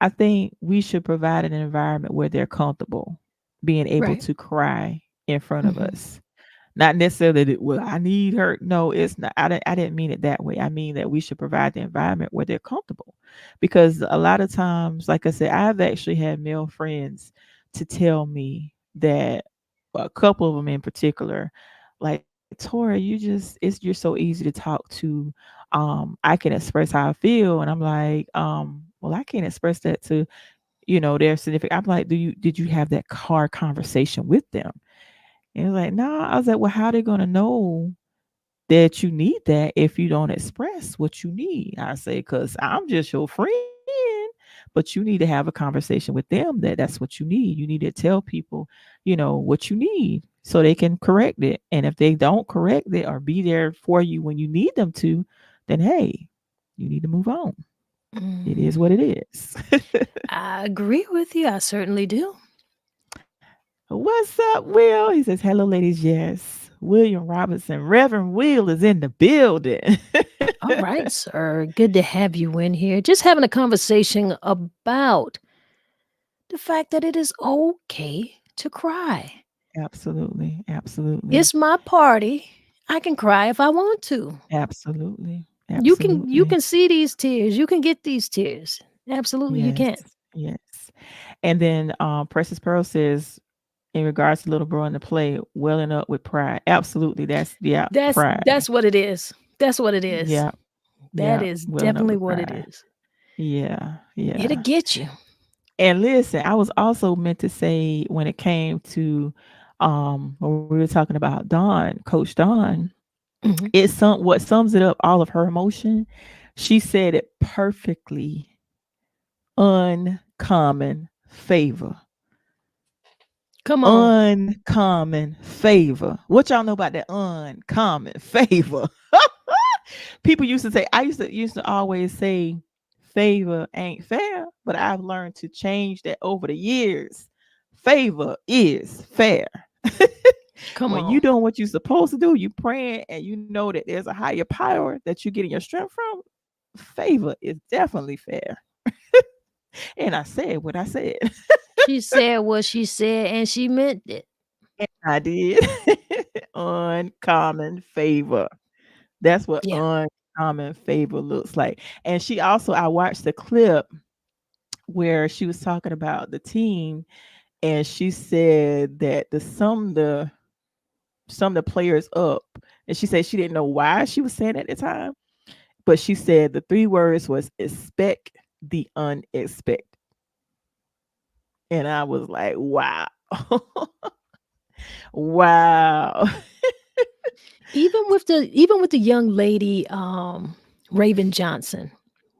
I think we should provide an environment where they're comfortable being able Right. to cry in front of Hmm. us. Not necessarily that, well, I need her. No, it's not. I didn't mean it that way. I mean that we should provide the environment where they're comfortable. Because a lot of times, like I said, I've actually had male friends to tell me that, a couple of them in particular, like, Tora, you're so easy to talk to. I can express how I feel. And I'm like, well, I can't express that to, their significant. I'm like, did you have that hard conversation with them? And it's like, nah. I was like, well, how they gonna know that you need that if you don't express what you need? I say, because I'm just your friend, but you need to have a conversation with them that's what you need. You need to tell people, what you need so they can correct it. And if they don't correct it or be there for you when you need them to, then hey, you need to move on. It is Mm, what it is. I agree with you. I certainly do. What's up, Will? He says, hello, ladies. Yes. William Robinson. Reverend Will is in the building. All right, sir. Good to have you in here. Just having a conversation about the fact that it is okay to cry. Absolutely. Absolutely. It's my party. I can cry if I want to. Absolutely. You can Absolutely. see these tears. You can get these tears. Absolutely you Yes. can. Yes. And then Precious Pearl says, in regards to little bro in the play, welling up with pride. Absolutely. That's, yeah, That's pride. that's what it is. That's what it is. Yeah. That Yeah. is Welling up definitely with what it pride. is. Yeah. It'll Yeah. get you. And listen, I was also meant to say when it came to when we were talking about Dawn, Coach Dawn, Mhm. it's what sums it up, all of her emotion. She said it perfectly. Uncommon favor. Come on. Uncommon favor. What y'all know about that uncommon favor? People used to say, I used to always say favor ain't fair, but I've learned to change that over the years. Favor is fair. Come When you on. doing what you're supposed to do, you praying and you know that there's a higher power that you're getting your strength from, favor is definitely fair. And I said what I said. She said what she said and she meant it. And I did. Uncommon favor. That's what Yeah. uncommon favor looks like. And she also, I watched the clip where she was talking about the team, and she said that the players up, and she said she didn't know why she was saying at the time, but she said the three words was expect the unexpected. And I was like, wow. Wow. Even with the young lady, Raven Johnson,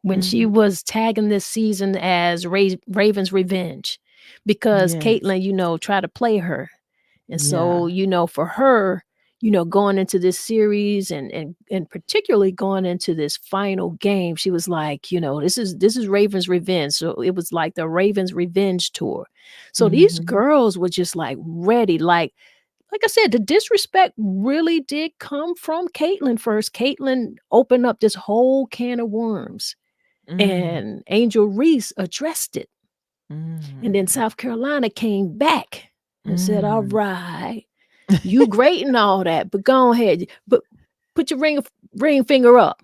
when she Mhm. was tagging this season as Raven's Revenge, because Yes. Caitlyn, tried to play her. And Yeah. so, for her, going into this series and particularly going into this final game, she was like, this is Raven's Revenge. So it was like the Raven's Revenge tour. So these Mhm. girls were just like ready, like I said, the disrespect really did come from Caitlyn first. Caitlyn opened up this whole can of worms, Mm. and Angel Reese addressed it. And then Mm. South Carolina came back and said, "All Mm. right, you great and all that, but go ahead, but put your ring finger up.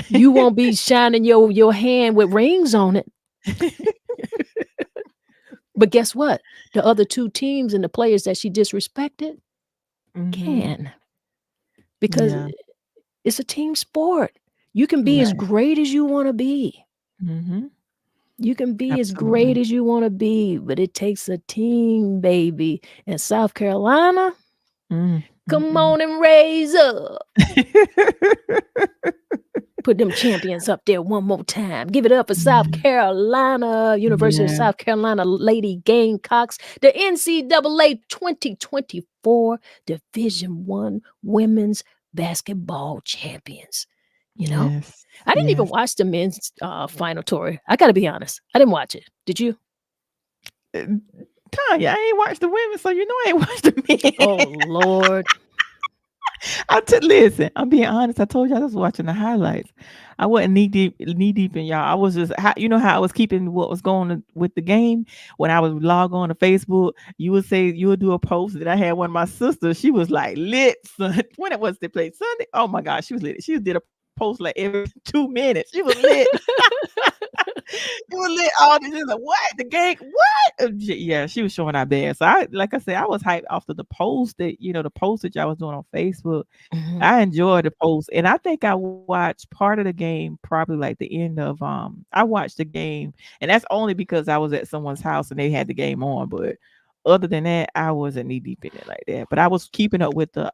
You won't be shining your hand with rings on it." But guess what? The other two teams and the players that she disrespected Mhm. can, because Yeah. it's a team sport. You can be as Right. great as you wanna be. Mhm. You can be as great Absolutely. as you wanna be, but it takes a team, baby. And South Carolina, Mm. come Mm-mm. on and raise up. Put them champions up there one more time. Give it up for South Yeah. Carolina, University of Yeah. South Carolina Lady Gamecocks, the NCAA 2024 Division One Women's Basketball Champions. You know, Yes. I didn't even Yes. watch the men's final, Tori. I got to be honest. I didn't watch it. Did you? Uh, Tanya, I ain't watched the women, so you know I ain't watched the Oh, men. Lord. Listen, I'm being honest. I told you I was watching the highlights. I wasn't knee deep in y'all. I was just you know how I was keeping what was going on with the game. When I would log on to Facebook, you would do a post that I had one of my sisters. She was like lit, son. When it was they played Sunday. Oh my gosh, she was lit. She did a post like every 2 minutes. She was lit. It was lit all this. Like, what? The gang? What? Yeah, she was showing our bad. So like I said, I was hyped after the post the post that y'all was doing on Facebook. Mhm. I enjoyed the post, and I think I watched part of the game, probably like the end of. I watched the game, and that's only because I was at someone's house and they had the game on. But other than that, I wasn't knee deep in it like that. But I was keeping up with the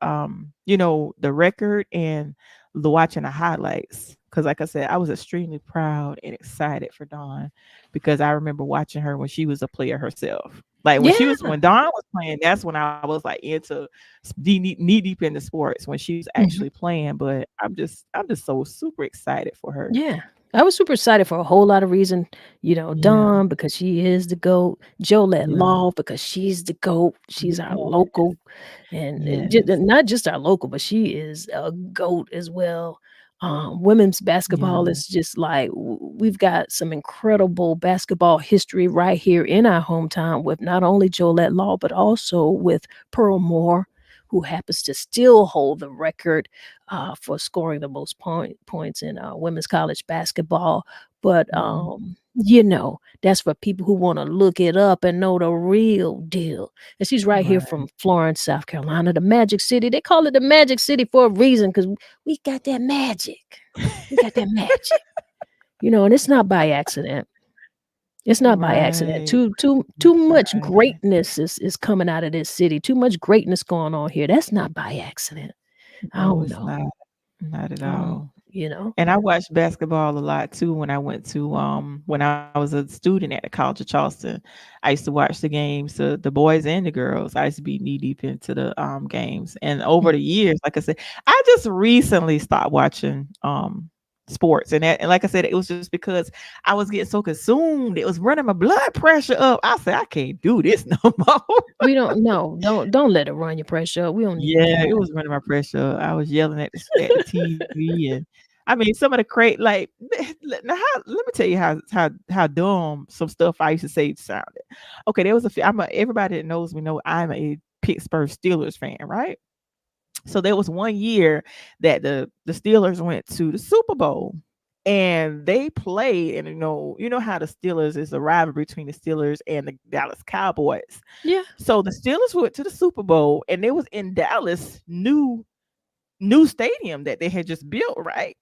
record and watching the highlights. Because, like I said, I was extremely proud and excited for Dawn because I remember watching her when she was a player herself. Like Yeah. when Dawn was playing, that's when I was like into knee deep into sports when she was Mhm. actually playing. But I'm just so super excited for her. Yeah. I was super excited for a whole lot of reason. Yeah, Dawn because she is the GOAT. Jolette yeah, Law because she's the GOAT. She's our local, and yes, not just our local, but she is a GOAT as well. Women's yeah, basketball is just like we've got some incredible basketball history right here in our hometown with not only Jolette Law but also with Pearl Moore, who happens to still hold the record for scoring the most points in women's college basketball. But mhm, that's for people who want to look it up and know the real deal. And she's right here right. from Florence, South Carolina, the Magic City. They call it the Magic City for a reason because we got that magic. We got that magic. And it's not by accident. It's not by accident. Right, Too much right. greatness is coming out of this city. Too much greatness going on here. That's not by accident. I No, don't it's know. not at I don't, all. you know. And I watched basketball a lot too when I was a student at the College of Charleston. I used to watch the games, the boys and the girls. I used to be knee deep into the games. And over Mm. the years, like I said, I just recently stopped watching sports. And like I said, it was just because I was getting so consumed. It was running my blood pressure up. I said, I can't do this no more. We don't know. Don't let it run your pressure up. We don't need Yeah, it that. was running my pressure. I was yelling at the TV, and I mean some of the like now let me tell you how dumb some stuff I used to say sounded. Okay, there was a few. Everybody that knows me know I'm a Pittsburgh Steelers fan, right? So there was one year that the Steelers went to the Super Bowl. And they played, and you know how the Steelers is a rivalry between the Steelers and the Dallas Cowboys. Yeah. So the Steelers went to the Super Bowl, and it was in Dallas new stadium that they had just built, right?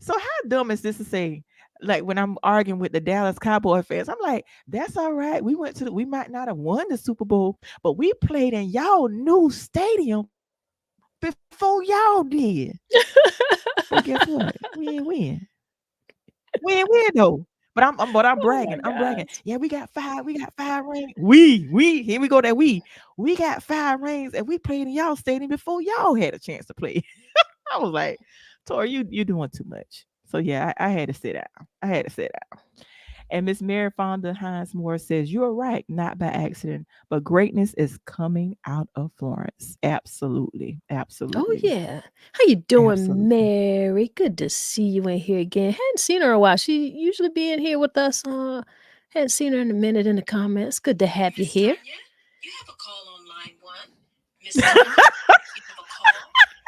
So how dumb is this to say? Like when I'm arguing with the Dallas Cowboy fans, I'm like, that's all right. We might not have won the Super Bowl, but we played in y'all new stadium before y'all did. But guess what? We ain't win. We ain't win though. But I'm Oh bragging. my I'm bragging. gosh. Yeah, we got 5 rings. We here we go that we got 5 rings and we played in y'all stadium before y'all had a chance to play. I was like, Tori, you doing too much. So yeah, I had to sit down. I had to sit down. And Miss Mary Fonda Hines Moore says, you're right, not by accident, but greatness is coming out of Florence. Absolutely. Oh Absolutely. yeah. How you doing, Absolutely. Mary? Good to see you in here again. Hadn't seen her in a while. She usually be in here with us. Hadn't seen her in a minute in the comments. Good to have you here. MsTonya, you have a call on line one. MsTonya, you have a call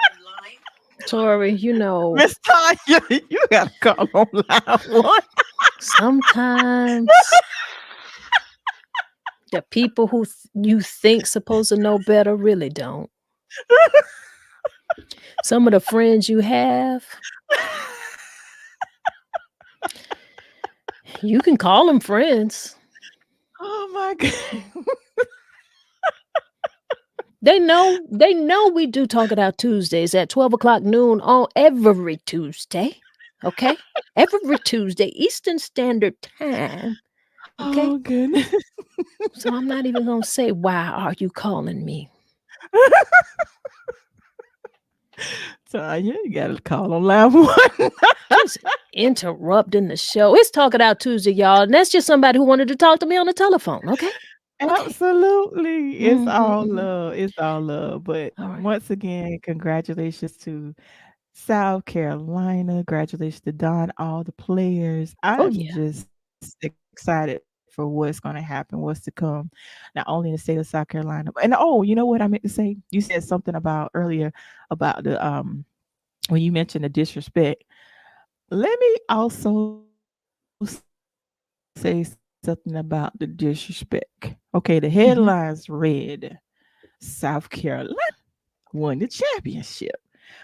on line one. Tori, Miss Tanya, you gotta call on line one. sometimes the people who you think supposed to know better really don't. Some of the friends you have, you can call them friends. Oh my god. They know we do Talk It Out Tuesdays at 12 o'clock noon on every Tuesday. Okay? Every Tuesday, Eastern Standard Time. Okay? Oh goodness. So I'm not even going to say, why are you calling me? Tanya, you gotta call on line one. Just interrupting the show. It's Talk It Out Tuesday, y'all. And that's just somebody who wanted to talk to me on the telephone. Okay? Okay. Absolutely. It's Mm-hmm, all mm-hmm. love. It's all love. But All right. once again, congratulations to South Carolina. Congratulations to Don, all the players. Oh, I'm yeah. just excited for what's going to happen, what's to come, not only in the state of South Carolina. And oh, you know what I meant to say? You said something about earlier about the when you mentioned the disrespect. Let me also say something about the disrespect. Okay, the headlines read Mm-hmm. South Carolina won the championship.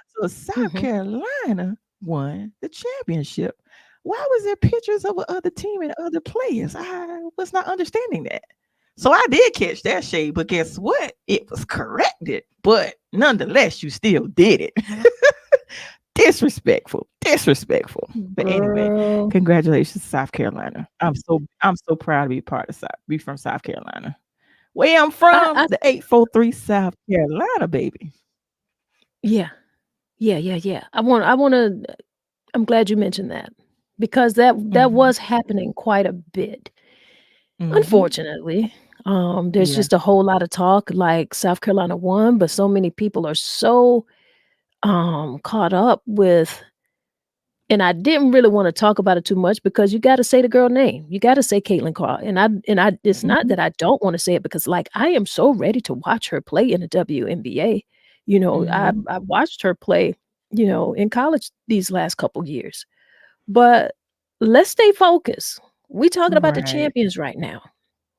So South Mm-hmm. Carolina won the championship. Why was there pictures of other team and other players? I was not understanding that. So I did catch that shade, but guess what? It was corrected. But nonetheless, you still did it. Disrespectful. Disrespectful. But anyway, Girl. congratulations, South Carolina. I'm so proud to be part of be from South Carolina. Where I'm from, I the 843 South Carolina, baby. yeah. Yeah, yeah, yeah. I want to I'm glad you mentioned that because that Mhm. was happening quite a bit. Mhm. Unfortunately, there's Yeah. just a whole lot of talk like South Carolina won, but so many people are so caught up with, and I didn't really want to talk about it too much because you got to say the girl name. You got to say Caitlin Carr, and I. It's not Mhm. that I don't want to say it because like I am so ready to watch her play in the WNBA. You know, Mhm. I watched her play. You know, in college these last couple years, but let's stay focused. We talking about the Right. champions right now.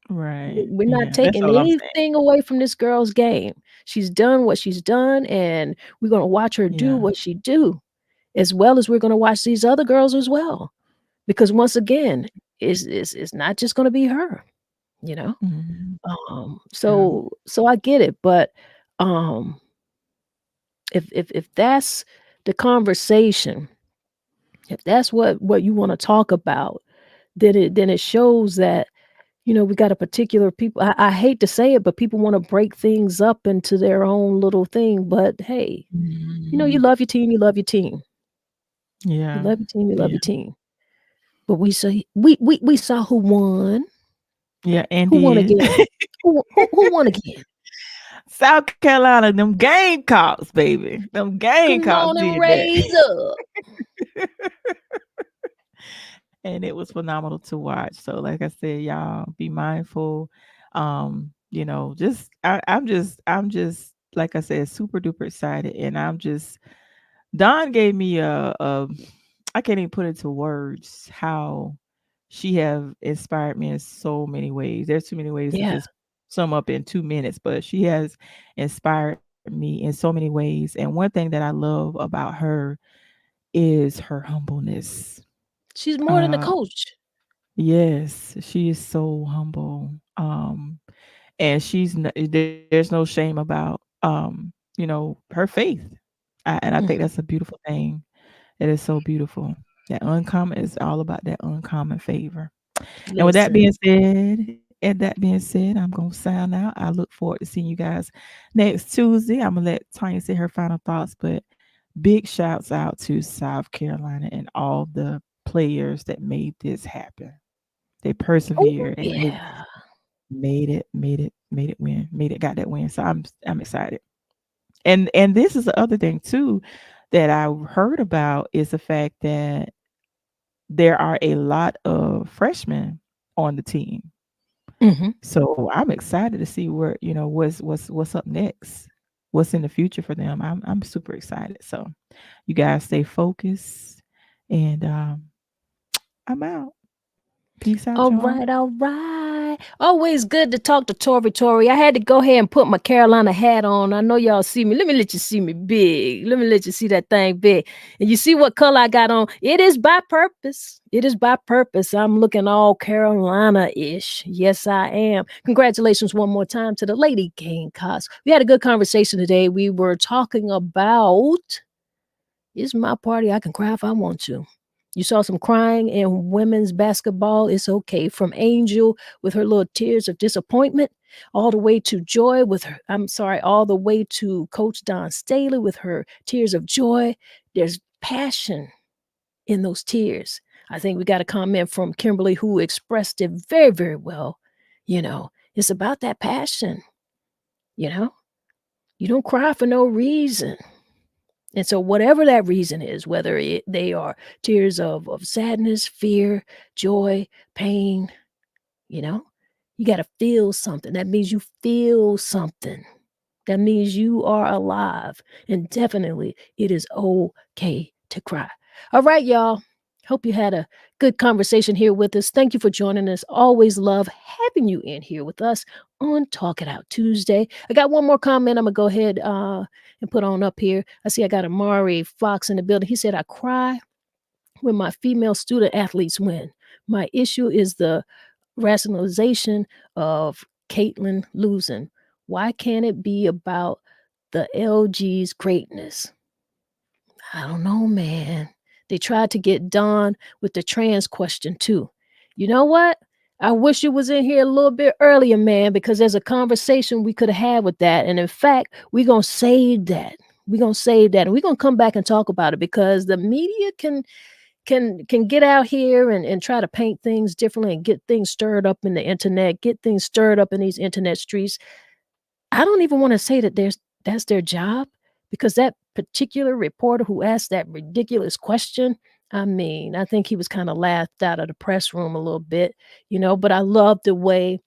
Right. We're not Yeah, that's taking all I'm saying. anything away from this girl's game. She's done what she's done, and we're gonna watch her do Yeah. what she do, as well as we're gonna watch these other girls as well. Because once again, it's not just gonna be her, you know? Mhm. Yeah. So I get it, but, um, if that's the conversation, if that's what you wanna talk about, then it shows that, you know, we got a particular people. I hate to say it, but people wanna break things up into their own little thing, but hey, you know, you Mhm. love your team, you love your team. You Yeah. love your team, you love Yeah. your team. But we saw who won. Yeah, and Who won did. again? Who won again? South Carolina, them Gamecocks, baby. Them Come Gamecocks on and did that. raise up. And it was phenomenal to watch. So, like I said, y'all be mindful. I'm just like I said, super duper excited. And I'm just Don gave me a I can't even put into words how she have inspired me in so many ways. There's too many ways to Yeah, just sum up in 2 minutes, but she has inspired me in so many ways. And one thing that I love about her is her humbleness. she's more than a Uh coach. yes, she is so humble. And there's no shame about her faith. And I think Mhm. that's a beautiful thing. It is so beautiful. That uncommon is all about that uncommon favor. And with that Listen. being said, I'm gonna sign out. I look forward to seeing you guys next Tuesday. I'm gonna let Tanya say her final thoughts, but big shouts out to South Carolina and all the players that made this happen. They Oh, persevered and they yeah. got that win. So I'm excited. And this is the other thing too that I heard about is the fact that there are a lot of freshmen on the team. Mhm. So I'm excited to see what's up next. What's in the future for them. I'm super excited. So you guys stay focused and I'm out. Peace out, All y'all. right, all right. Always good to talk to Tori. Tori. I had to go ahead and put my Carolina hat on. I know y'all see me. Let me let you see me big. Let me let you see that thing big. And you see what color I got on? It is by purpose. It is by purpose. I'm looking all Carolina-ish. Yes, I am. Congratulations one more time to the Lady Gamecocks. We had a good conversation today. We were talking about, it's my party. I can cry if I want to. You saw some crying in women's basketball. It's okay. From Angel with her little tears of disappointment, all the way to Joy with her, all the way to Coach Don Staley with her tears of joy. There's passion in those tears. I think we got a comment from Kimberly who expressed it very, very well. It's about that passion. You don't cry for no reason. And so whatever that reason is, whether they are tears of sadness, fear, joy, pain, you got to feel something. That means you feel something. That means you are alive. And definitely it is okay to cry. All right, y'all. Hope you had a good conversation here with us. Thank you for joining us. Always love having you in here with us on Talk It Out Tuesday. I got one more comment I'm going to go ahead and put on up here. I see I got Amari Fox in the building. He said, I cry when my female student athletes win. My issue is the rationalization of Caitlin losing. Why can't it be about the LG's greatness? I don't know, man. They tried to get Dawn with the trans question too. You know what? I wish you was in here a little bit earlier, man, because there's a conversation we could have had with that. And in fact, we're going to save that. We're going to save that. And we're going to come back and talk about it because the media can get out here and try to paint things differently and get things stirred up in the internet, get things stirred up in these internet streets. I don't even want to say that that's their job, because that particular reporter who asked that ridiculous question, I think he was kind of laughed out of the press room a little bit, but I love the way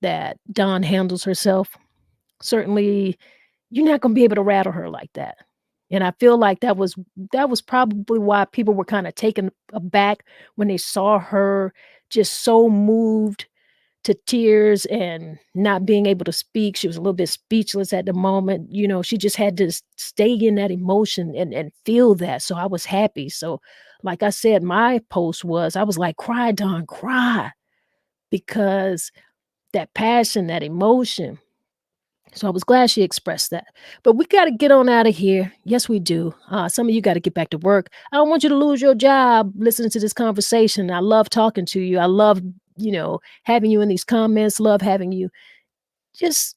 that Dawn handles herself. Certainly, you're not going to be able to rattle her like that. And I feel like that was probably why people were kind of taken aback when they saw her just so moved to tears and not being able to speak. She was a little bit speechless at the moment. She just had to stay in that emotion and feel that. So I was happy. So like I said, my post was, I was like, cry, Dawn, cry. Because that passion, that emotion. So I was glad she expressed that. But we got to get on out of here. Yes, we do. Some of you got to get back to work. I don't want you to lose your job listening to this conversation. I love talking to you. I love, having you in these comments. Love having you just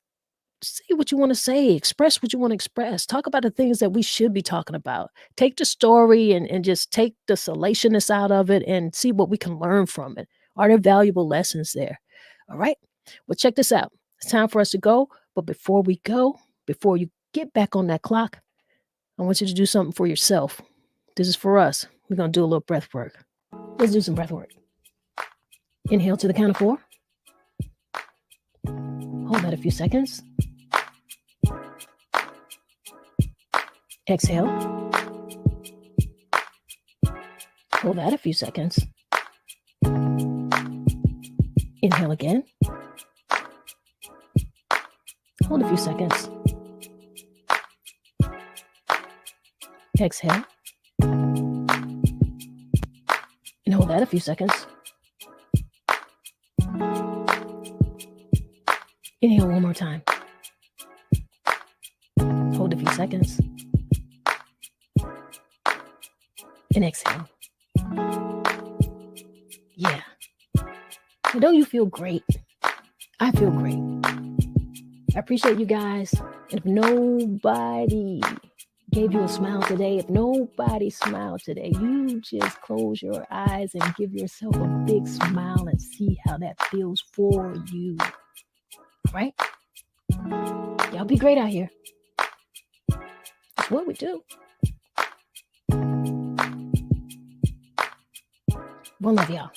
say what you want to say. Express what you want to express. Talk about the things that we should be talking about. Take the story and just take the salationness out of it and see what we can learn from it. Are there valuable lessons there? All right. Well, check this out. It's time for us to go. But before we go, before you get back on that clock, I want you to do something for yourself. This is for us. We're going to do a little breath work. Let's do some breath work. Inhale to the count of 4. Hold that a few seconds. Exhale. Hold that a few seconds. Inhale again. Hold a few seconds. Exhale. And hold that a few seconds. Inhale one more time. Hold a few seconds. And exhale. Yeah. And don't you feel great? I feel great. I appreciate you guys. And if nobody gave you a smile today, if nobody smiled today, you just close your eyes and give yourself a big smile and see how that feels for you. All right? Y'all be great out here. That's what we do. One love, y'all.